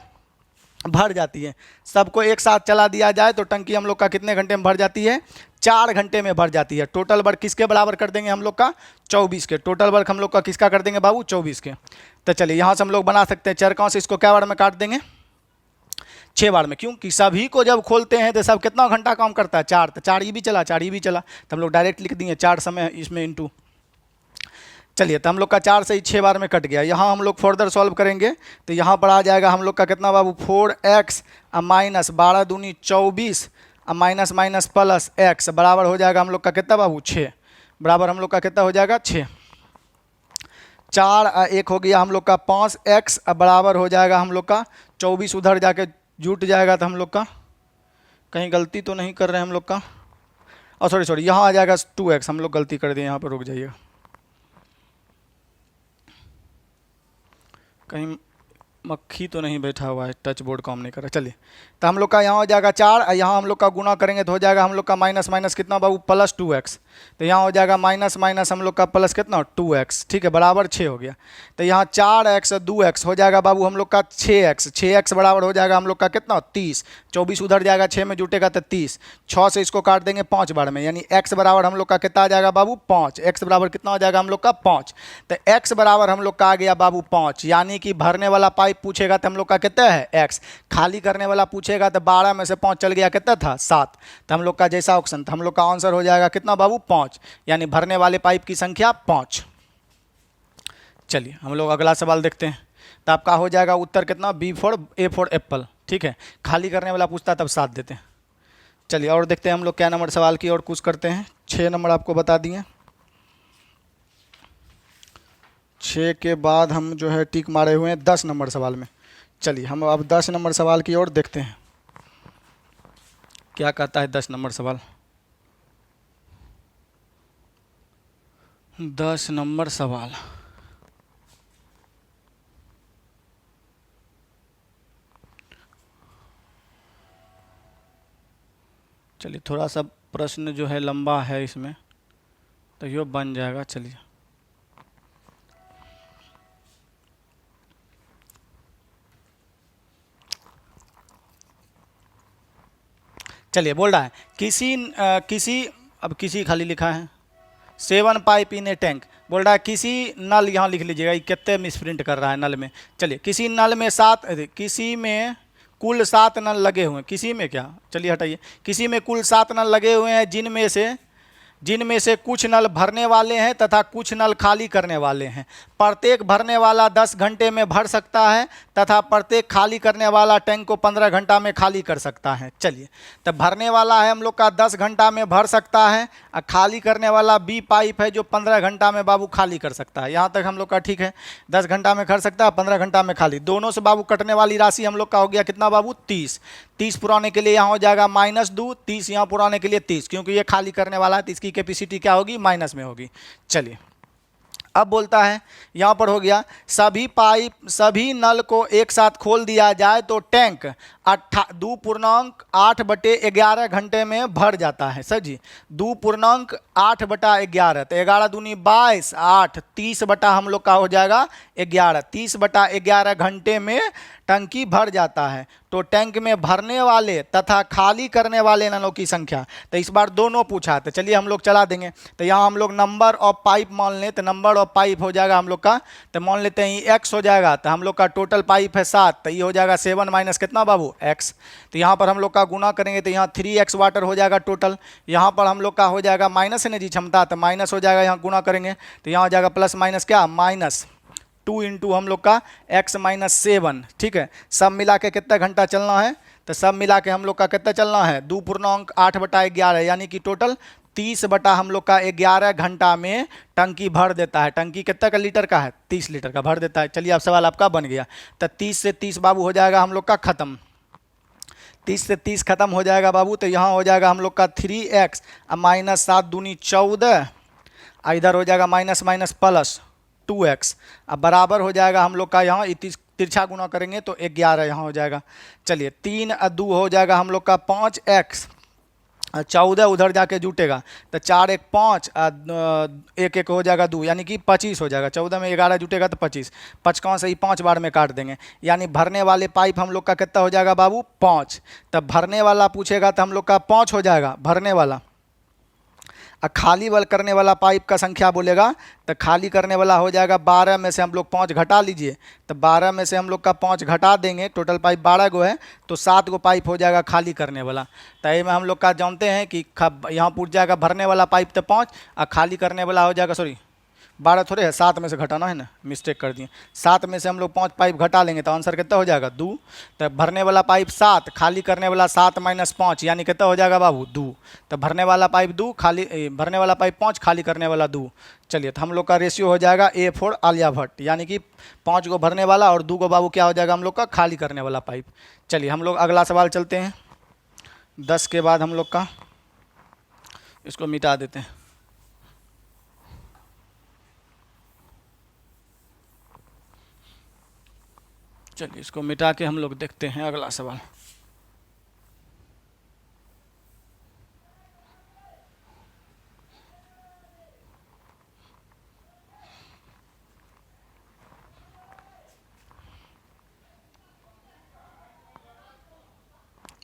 भर जाती है। सबको एक साथ चला दिया जाए तो टंकी हम लोग का कितने घंटे में भर जाती है, 4 घंटे में भर जाती है। टोटल वर्क किसके बराबर कर देंगे हम लोग का, 24 के। टोटल वर्क हम लोग का किसका कर देंगे बाबू, 24 के। तो चलिए यहाँ से हम लोग बना सकते हैं चरकाओं से, इसको क्या बार में काट देंगे, 6 बार में, क्योंकि सभी को जब खोलते हैं तो सब कितना घंटा काम करता है, 4, तो 4 ये भी चला, 4 ये भी चला, तो हम लोग डायरेक्ट लिख दिए 4 समय इसमें इंटू। चलिए, तो हम लोग का 4 से ही 6 बार में कट गया। यहाँ हम लोग फर्दर सॉल्व करेंगे तो यहाँ पर आ जाएगा हम लोग का कितना बाबू, 4x माइनस 12 दूनी 24 माइनस माइनस प्लस x बराबर हो जाएगा हम लोग का कितना बाबू, 6, बराबर हम लोग का कितना हो जाएगा 6। 4 1 हो गया हम लोग का 5x बराबर हो जाएगा हम लोग का 24, उधर जाके जुट जाएगा तो हम लोग का, कहीं गलती तो नहीं कर रहे हैं हम लोग का, और सॉरी यहाँ आ जाएगा 2x, हम लोग गलती कर दिए, यहाँ पर रुक जाइएगा, कहीं मक्खी तो नहीं बैठा हुआ है, टच बोर्ड काम नहीं कर रहा। चलिए, तो हम लोग का यहाँ हो जाएगा 4, यहाँ हम लोग का गुना करेंगे तो हो जाएगा हम लोग का माइनस माइनस कितना बाबू, प्लस 2x, तो यहाँ हो जाएगा माइनस माइनस हम लोग का प्लस कितना 2x, ठीक है, बराबर 6 हो गया। तो यहाँ 4x 2x हो जाएगा बाबू हम लोग का 6x, 6x बराबर हो जाएगा हम लोग का कितना 30, 24 उधर जाएगा 6 में जुटेगा तो 30, 6 से इसको काट देंगे 5 बार में, यानी x बराबर हम लोग का कितना आ जाएगा बाबू 5, x बराबर कितना हो जाएगा हम लोग का 5, तो x बराबर हम लोग का आ गया बाबू 5, यानी कि भरने वाला पाइप पूछेगा तो हम लोग का कितना है x, खाली करने वाला पूछेगा तो 12 में से 5 चल गया, कितना था 7, तो हम लोग का जैसा ऑप्शन था हम लोग का आंसर हो जाएगा कितना बाबू 5, यानी भरने वाले पाइप की संख्या 5। चलिए, हम लोग अगला सवाल देखते हैं, तो आपका हो जाएगा उत्तर कितना, B for A for Apple, ठीक है, खाली करने वाला पूछता तब 7 देते हैं। चलिए और देखते हैं हम लोग क्या नंबर सवाल की और कुछ करते हैं। 6 नंबर आपको बता दिए, 6 के बाद हम जो है टिक मारे हुए हैं 10 नंबर सवाल में। चलिए, हम अब 10 नंबर सवाल की ओर देखते हैं क्या कहता है 10 नंबर सवाल। 10 नंबर सवाल, चलिए थोड़ा सा प्रश्न जो है लंबा है इसमें, तो ये बन जाएगा। चलिए, चलिए बोल रहा है किसी खाली लिखा है 7 पाइप इन ए टैंक, बोल रहा है किसी नल, यहाँ लिख लीजिएगा, ये कितने मिसप्रिंट कर रहा है नल में। चलिए, किसी नल में किसी में कुल 7 नल लगे हुए हैं, किसी में क्या, चलिए हटाइए, किसी में कुल 7 नल लगे हुए हैं, जिनमें से कुछ नल भरने वाले हैं तथा कुछ नल खाली करने वाले हैं। प्रत्येक भरने वाला 10 घंटे में भर सकता है तथा प्रत्येक खाली करने वाला टैंक को 15 घंटा में खाली कर सकता है। चलिए, तो भरने वाला है हम लोग का 10 घंटा में भर सकता है, और खाली करने वाला बी पाइप है जो 15 घंटा में बाबू खाली कर सकता है। यहाँ तक हम लोग का ठीक है, 10 घंटा में कर सकता है, 15 घंटा में खाली, दोनों से बाबू कटने वाली राशि हम लोग का हो गया कितना बाबू 30, 30 पुराने के लिए यहाँ हो जाएगा -2, 30 यहाँ पुराने के लिए 30, क्योंकि ये खाली करने वाला है तो इसकी कैपेसिटी क्या होगी, माइनस में होगी। चलिए, अब बोलता है यहाँ पर हो गया सभी नल को एक साथ खोल दिया जाए तो टैंक 2.8/11 घंटे में भर जाता है। सर जी, 2.8/11, तो 11 दूनी 22, 8, 30 बटा हम लोग का हो जाएगा 11, 30/11 घंटे में टंकी भर जाता है। तो टैंक में भरने वाले तथा खाली करने वाले नलों की संख्या, तो इस बार दोनों पूछा, तो चलिए हम लोग चला देंगे। तो यहाँ हम लोग नंबर ऑफ पाइप मान लें, तो नंबर ऑफ पाइप हो जाएगा हम लोग का, तो मान लेते हैं x हो जाएगा, तो हम लोग का टोटल पाइप है 7, तो ये हो जाएगा 7 माइनस कितना बाबू x, तो यहाँ पर हम लोग का गुना करेंगे तो यहाँ 3x वाटर हो जाएगा टोटल, यहाँ पर हम लोग का हो जाएगा माइनस है ना जी क्षमता, तो माइनस हो जाएगा, यहाँ गुना करेंगे तो यहाँ हो जाएगा प्लस माइनस क्या -2 इंटू हम लोग का x - 7, ठीक है। सब मिला के कितना घंटा चलना है, तो सब मिला के हम लोग का कितना चलना है 2.8/11, यानी कि टोटल 30 बटा हम लोग का 11 घंटा में टंकी भर देता है। टंकी कितना का लीटर का है, 30 लीटर का भर देता है। चलिए, अब सवाल आपका बन गया, तो 30 से 30 बाबू हो जाएगा हम लोग का खत्म, 30 से 30 खत्म हो जाएगा बाबू, तो यहाँ हो जाएगा हम लोग का 3x -7 दूनी 14, इधर हो जाएगा माइनस माइनस प्लस 2x, अब बराबर हो जाएगा हम लोग का यहाँ तिरछा गुना करेंगे तो 11 यहाँ हो जाएगा। चलिए, 3 और 2 हो जाएगा हम लोग का 5x, 14 उधर जाके जुटेगा तो 4 1 5, 1 1 हो जाएगा 2, यानी कि 25 हो जाएगा। 14 में 11 जुटेगा तो 25, 55 से ही 5 बार में काट देंगे, यानी भरने वाले पाइप हम लोग का कितना हो जाएगा बाबू 5। तब भरने वाला पूछेगा तो हम लोग का 5 हो जाएगा भरने वाला, खाली वाल करने वाला पाइप का संख्या बोलेगा तो खाली करने वाला हो जाएगा 12 में से हम लोग 5 घटा लीजिए, तो 12 में से हम लोग का 5 घटा देंगे, टोटल पाइप 12 गो है तो 7 गो पाइप हो जाएगा खाली करने वाला। तो ये में हम लोग का जानते हैं कि यहाँ पूछ जाएगा भरने वाला पाइप तो 5 और खाली करने वाला हो जाएगा, सॉरी 12 थोड़े है, 7 में से घटाना है ना, मिस्टेक कर दिए। 7 में से हम लोग 5 पाइप घटा लेंगे तो आंसर कितना हो जाएगा 2। तो भरने वाला पाइप 7, खाली करने वाला 7 माइनस 5 यानी कितना हो जाएगा बाबू 2। तो भरने वाला पाइप 2, खाली भरने वाला पाइप 5, खाली करने वाला 2। चलिए तो हम लोग का रेशियो हो जाएगा A4 आलिया भट्ट, यानी कि 5 गो भरने वाला और 2 गो बाबू क्या हो जाएगा हम लोग का खाली करने वाला पाइप। चलिए हम लोग अगला सवाल चलते हैं। 10 के बाद हम लोग का इसको मिटा देते हैं। चलिए इसको मिटा के हम लोग देखते हैं अगला सवाल।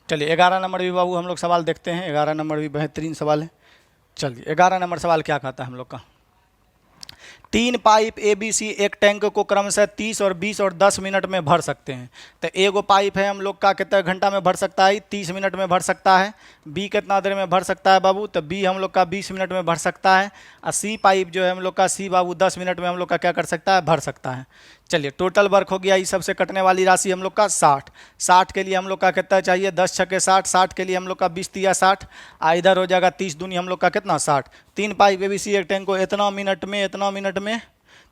चलिए 11 नंबर भी बाबू हम लोग सवाल देखते हैं। 11 नंबर भी बेहतरीन सवाल है। चलिए 11 नंबर सवाल क्या कहता है हम लोग का, 3 पाइप ABC एक टैंक को क्रमशः 30 और 20 और 10 मिनट में भर सकते हैं। तो एगो पाइप है हम लोग का कितना घंटा में भर सकता है, 30 मिनट में भर सकता है। बी कितना देर में भर सकता है बाबू, तो बी हम लोग का 20 मिनट में भर सकता है। और सी पाइप जो है हम लोग का सी बाबू 10 मिनट में हम लोग का क्या कर सकता है, भर सकता है। चलिए टोटल वर्क हो गया, इस सबसे कटने वाली राशि हम लोग का 60। 60 के लिए हम लोग का कितना चाहिए, 10 छक्के 60, 60 के लिए हम लोग का 20 तिया 60, इधर हो जाएगा 30 दूनी हम लोग का कितना 60। 3 पाइप ABC एक टैंक को इतना मिनट में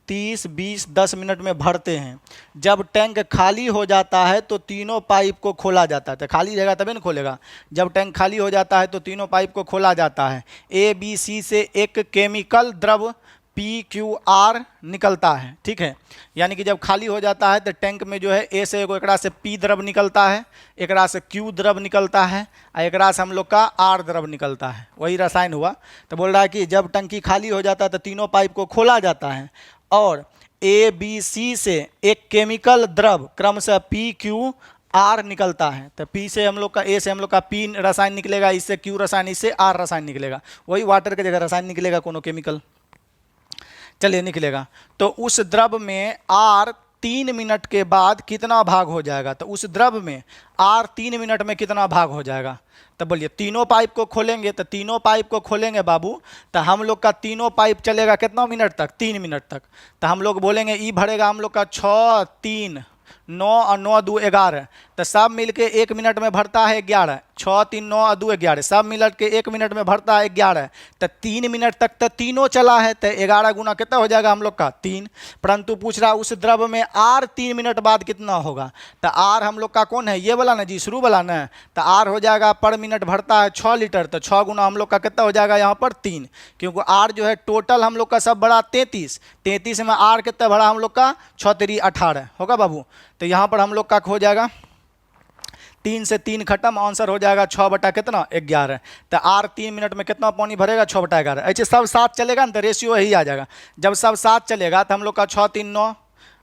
30, 20, 10 मिनट में भरते हैं। जब टैंक खाली हो जाता है तो तीनों पाइप को खोला जाता है। तो खाली रहेगा तभी ना खोलेगा। जब टैंक खाली हो जाता है तो तीनों पाइप को खोला जाता है। ABC से एक केमिकल द्रव PQR निकलता है, ठीक है। यानी कि जब खाली हो जाता है तो टैंक में जो है ए से एकरा से P द्रव निकलता है, एकरा से Q द्रव निकलता है और एकरा से हम लोग का R द्रव निकलता है। वही रसायन हुआ। तो बोल रहा है कि जब टंकी खाली हो जाता है तो तीनों पाइप को खोला जाता है और ABC से एक केमिकल द्रव क्रमशः PQR निकलता है। तो P से हम लोग का, A से हम लोग का P रसायन निकलेगा, इससे Q रसायन, इससे R रसायन निकलेगा। वही वाटर के जगह रसायन निकलेगा कोनो केमिकल, चलिए निकलेगा। तो उस द्रव में R 3 मिनट के बाद कितना भाग हो जाएगा, तो उस द्रव में R 3 मिनट में कितना भाग हो जाएगा। तो बोलिए तीनों पाइप को खोलेंगे, तो तीनों पाइप को खोलेंगे बाबू, तो हम लोग का तीनों पाइप चलेगा कितना मिनट तक, 3 मिनट तक। तो हम लोग बोलेंगे ई भरेगा हम लोग का 6, 3, 9 और 9 2 11, तो सब मिलके 1 मिनट में भरता है 11। 6, 3, 9 और 2 11, सब मिल के 1 मिनट में भरता है 11। तो 3 मिनट तक तो तीनों चला है, तो 11 गुना कितना हो जाएगा हम लोग का 3। परंतु पूछ रहा उस द्रव में R 3 मिनट बाद कितना होगा। तो R हम लोग का कौन है, ये वाला ना जी, शुरू वाला ना। तो R हो जाएगा पर मिनट भरता है 6 लीटर, तो 6 गुना हम लोग का कितना हो जाएगा यहाँ पर 3, क्योंकि R जो है टोटल हम लोग का सब बड़ा 33। 33 में R कितना भरा हम लोग का 6 3 18 होगा बाबू। तो यहाँ पर हम लोग का हो जाएगा 3 से 3 खत्म, आंसर हो जाएगा 6 बटा कितना 11। तो R 3 मिनट में कितना पानी भरेगा 6 बटा 11। ऐसे सब साथ चलेगा ना तो रेशियो यही आ जाएगा। जब सब साथ चलेगा तो हम लोग का 6 3 9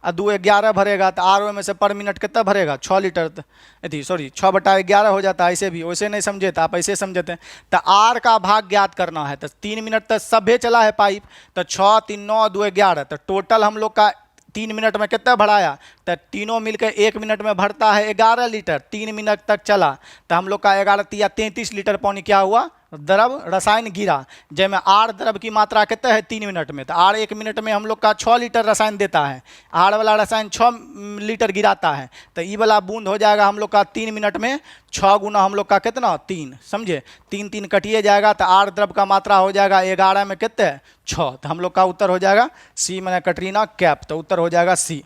और 2 11 भरेगा, तो R में से पर मिनट कितना भरेगा 6 लीटर, थी सॉरी 6 बटा 11 हो जाता है। ऐसे भी वैसे नहीं समझे तो आप ऐसे समझते हैं। तो R का भाग ज्ञात करना है, तो 3 मिनट तक सभे चला है पाइप, तो 6 3 9 2 11, तो टोटल हम लोग का 3 मिनट में कितना भराया, तो तीनों मिलकर 1 मिनट में भरता है 11 लीटर। 3 मिनट तक चला तो हम लोग का 11 या 33 लीटर पानी क्या हुआ, द्रव रसायन गिरा। जैमें R द्रव की मात्रा कितना है 3 मिनट में, तो R 1 मिनट में हम लोग का 6 लीटर रसायन देता है। R वाला रसायन 6 लीटर गिराता है, तो ई वाला बूंद हो जाएगा हम लोग का 3 मिनट में 6 गुना हम लोग का कितना 3, समझे। 3 3 कटिए जाएगा, तो R द्रव का मात्रा हो जाएगा 11 में कितने 6। तो हम लोग का उत्तर हो जाएगा सी, मैंने कटरीना कैप, तो उत्तर हो जाएगा सी।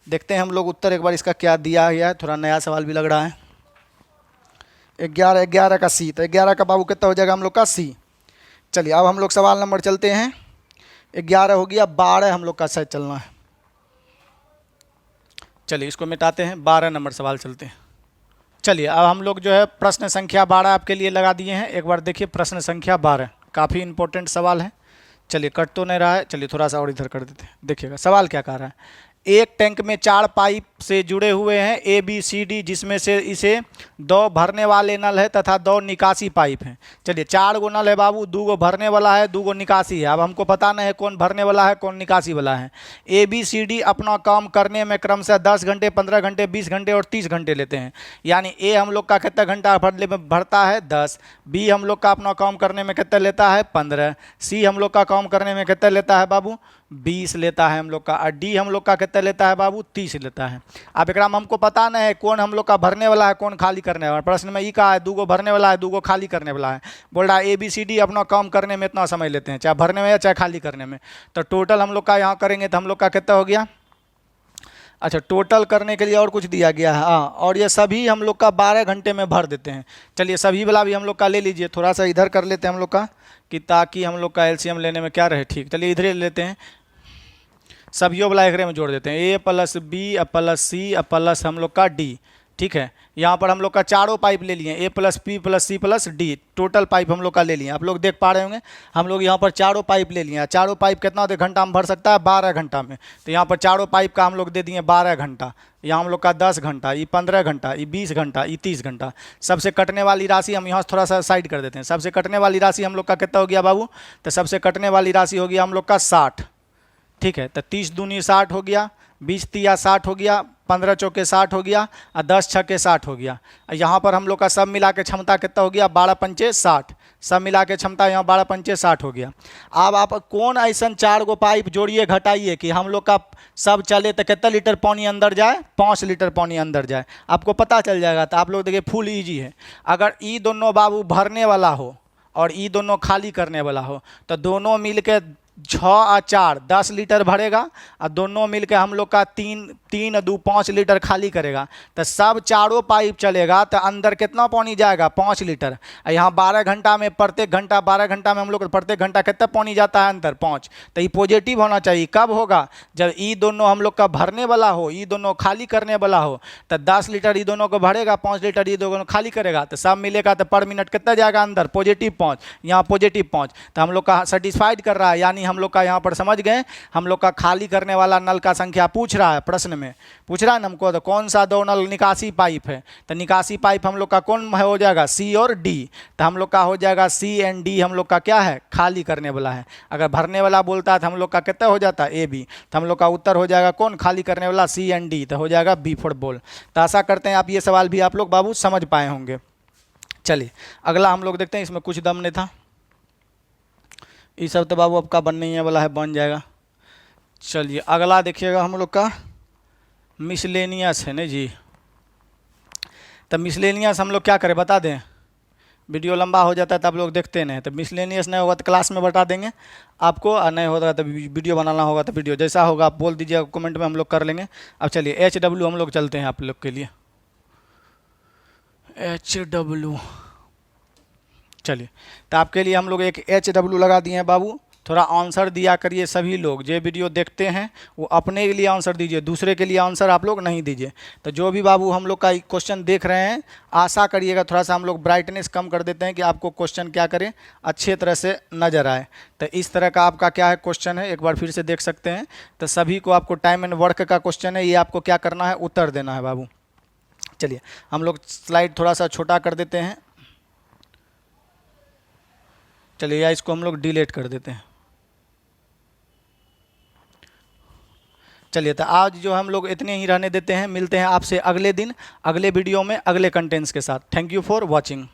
देखते हैं हम लोग उत्तर एक बार इसका क्या दिया गया है, थोड़ा नया सवाल भी लग रहा है। 11 11 का सी, तो 11 का बाबू कितना हो जाएगा हम लोग का सी। चलिए अब हम लोग सवाल नंबर चलते हैं। 11 हो गया, 12 हम लोग का शायद चलना है। चलिए इसको मिटाते हैं, 12 नंबर सवाल चलते हैं। चलिए अब हम लोग जो है प्रश्न संख्या 12 आपके लिए लगा दिए हैं। एक बार देखिए प्रश्न संख्या 12, काफ़ी इंपॉर्टेंट सवाल है। चलिए कट तो नहीं रहा है, चलिए थोड़ा सा और इधर कर देते हैं। देखिएगा सवाल क्या कह रहा है, एक टैंक में 4 पाइप से जुड़े हुए हैं ए बी सी डी, जिसमें से इसे 2 भरने वाले नल है तथा 2 निकासी पाइप हैं। चलिए 4 गो नल है बाबू, 2 गो भरने वाला है, 2 गो निकासी है। अब हमको पता नहीं है कौन भरने वाला है कौन निकासी वाला है। ए बी सी डी अपना काम करने में क्रमशः 10 घंटे, 15 घंटे, 20 घंटे और 30 घंटे लेते हैं। यानी ए हम लोग का कितना घंटा भरता है 10, बी हम लोग का अपना काम करने में कितना लेता है 15, सी हम लोग का काम करने में कितना लेता है बाबू 20 लेता है हम लोग का, और डी हम लोग का कितना लेता है बाबू 30 लेता है। अब एक हमको पता नहीं है कौन हम लोग का भरने वाला है कौन खाली करने वाला है। प्रश्न में ये कहा है 2 गो भरने वाला है 2 गो खाली करने वाला है। बोल रहा है ए बी सी डी अपना काम करने में इतना समय लेते हैं, चाहे भरने में या चाहे खाली करने में। तो टोटल हम लोग का यहाँ करेंगे तो हम लोग का कितना हो गया। अच्छा, टोटल करने के लिए और कुछ दिया गया है, हाँ, और ये सभी हम लोग का 12 घंटे में भर देते हैं। चलिए सभी वाला भी हम लोग का ले लीजिए, थोड़ा सा इधर कर लेते हैं हम लोग का, कि ताकि हम लोग का एलसीएम लेने में क्या रहे, ठीक। चलिए इधर ले लेते हैं, सभी वाला एक में जोड़ देते हैं, A plus B plus C plus हम लोग का डी, ठीक है। यहाँ पर हम लोग का चारों पाइप ले लिए, A plus P plus C plus D, total pipe हम लोग का ले लिए। आप लोग देख पा रहे होंगे हम लोग यहाँ पर चारों पाइप ले लिए। चारों पाइप कितना घंटा में भर सकता है 12 घंटा में। तो यहाँ पर चारों पाइप का हम लोग दे दिए 12 घंटा, यहाँ हम लोग का 10 घंटा, ये 15 घंटा, ये 20 घंटा, ये 30 घंटा। सबसे कटने वाली राशि हम यहाँ से थोड़ा सा साइड कर देते हैं। सबसे कटने वाली राशि हम लोग का कितना हो गया बाबू, तो सबसे कटने वाली राशि हो गया हम लोग का 60, ठीक है। तो 30 दूनी 60 हो गया, 20 तिया 60 हो गया, 15 चौके 60 हो गया, और 10 छक्के 60 हो गया। यहाँ पर हम लोग का सब मिला के क्षमता कितना हो गया 12 पंचे 60, सब मिला के क्षमता यहाँ 12 पंचे 60 हो गया। अब आप कौन ऐसा 4 गो पाइप जोड़िए घटाइए कि हम लोग का सब चले तो कितना लीटर पानी अंदर जाए, 5 लीटर पानी अंदर जाए, आपको पता चल जाएगा। तो आप लोग देखिए फुल ईजी है। अगर ये दोनों बाबू भरने वाला हो और ये दोनों खाली करने वाला हो, तो दोनों मिल के 6 और 4 10 लीटर भरेगा, और दोनों मिलकर हम लोग का 3 2 5 लीटर खाली करेगा। तो सब चारों पाइप चलेगा तो अंदर कितना पानी जाएगा 5 लीटर। यहाँ 12 घंटा में प्रत्येक घंटा 12 घंटा में हम लोग प्रत्येक घंटा कितना पानी जाता है अंदर 5। तो ये पॉजिटिव होना चाहिए। कब होगा, जब ये दोनों हम लोग का भरने वाला हो, ये दोनों खाली करने वाला हो। तो 10 लीटर ये दोनों को भरेगा, 5 लीटर ये दोनों खाली करेगा, तो सब मिलेगा तो पर मिनट कितना जाएगा अंदर पॉजिटिव 5, यहाँ पॉजिटिव 5। तो हम लोग का सेटिस्फाइड कर रहा है, यानी हम लोग का यहाँ पर समझ गए हम लोग का खाली करने वाला नल का संख्या पूछ रहा है, प्रश्न में पूछ रहा है हमको, तो कौन सा 2 नल निकासी पाइप है। तो निकासी पाइप हम लोग का कौन हो जाएगा सी और डी। तो हम लोग का हो जाएगा सी एंड डी, हम लोग का क्या है खाली करने वाला है। अगर भरने वाला बोलता है तो हम लोग का कितना हो जाता है ए बी। तो हम लोग का उत्तर हो जाएगा कौन खाली करने वाला सी एंड डी, तो हो जाएगा बी फॉर बॉल। तो आशा करते हैं आप ये सवाल भी आप लोग बाबू समझ पाए होंगे। चलिए अगला हम लोग देखते हैं, इसमें कुछ दम नहीं था, ये सब तो बाबू आपका बनने वाला है, बन जाएगा। चलिए अगला देखिएगा हम लोग का मिसलेनियस है ना जी। तो मिसलेनियस हम लोग क्या करें बता दें, वीडियो लंबा हो जाता है तो आप लोग देखते नहीं। तो मिसलेनियस नहीं होगा तो क्लास में बता देंगे आपको, और नहीं होगा तो वीडियो बनाना होगा तो वीडियो जैसा होगा आप बोल दीजिएगा कमेंट में, हम लोग कर लेंगे। अब चलिए HW हम लोग चलते हैं आप लोग के लिए। HW चलिए, तो आपके लिए हम लोग एक HW लगा दिए हैं बाबू। थोड़ा आंसर दिया करिए सभी लोग, जो वीडियो देखते हैं वो अपने के लिए आंसर दीजिए, दूसरे के लिए आंसर आप लोग नहीं दीजिए। तो जो भी बाबू हम लोग का क्वेश्चन देख रहे हैं आशा करिएगा थोड़ा सा हम लोग ब्राइटनेस कम कर देते हैं कि आपको क्वेश्चन क्या करें अच्छे तरह से नज़र आए। तो इस तरह का आपका क्या है क्वेश्चन है, एक बार फिर से देख सकते हैं। तो सभी को आपको टाइम एंड वर्क का क्वेश्चन है, ये आपको क्या करना है उत्तर देना है बाबू। चलिए हम लोग स्लाइड थोड़ा सा छोटा कर देते हैं, चलिए या इसको हम लोग डिलीट कर देते हैं। चलिए तो आज जो हम लोग इतने ही रहने देते हैं, मिलते हैं आपसे अगले दिन अगले वीडियो में अगले कंटेंट्स के साथ। Thank you for watching.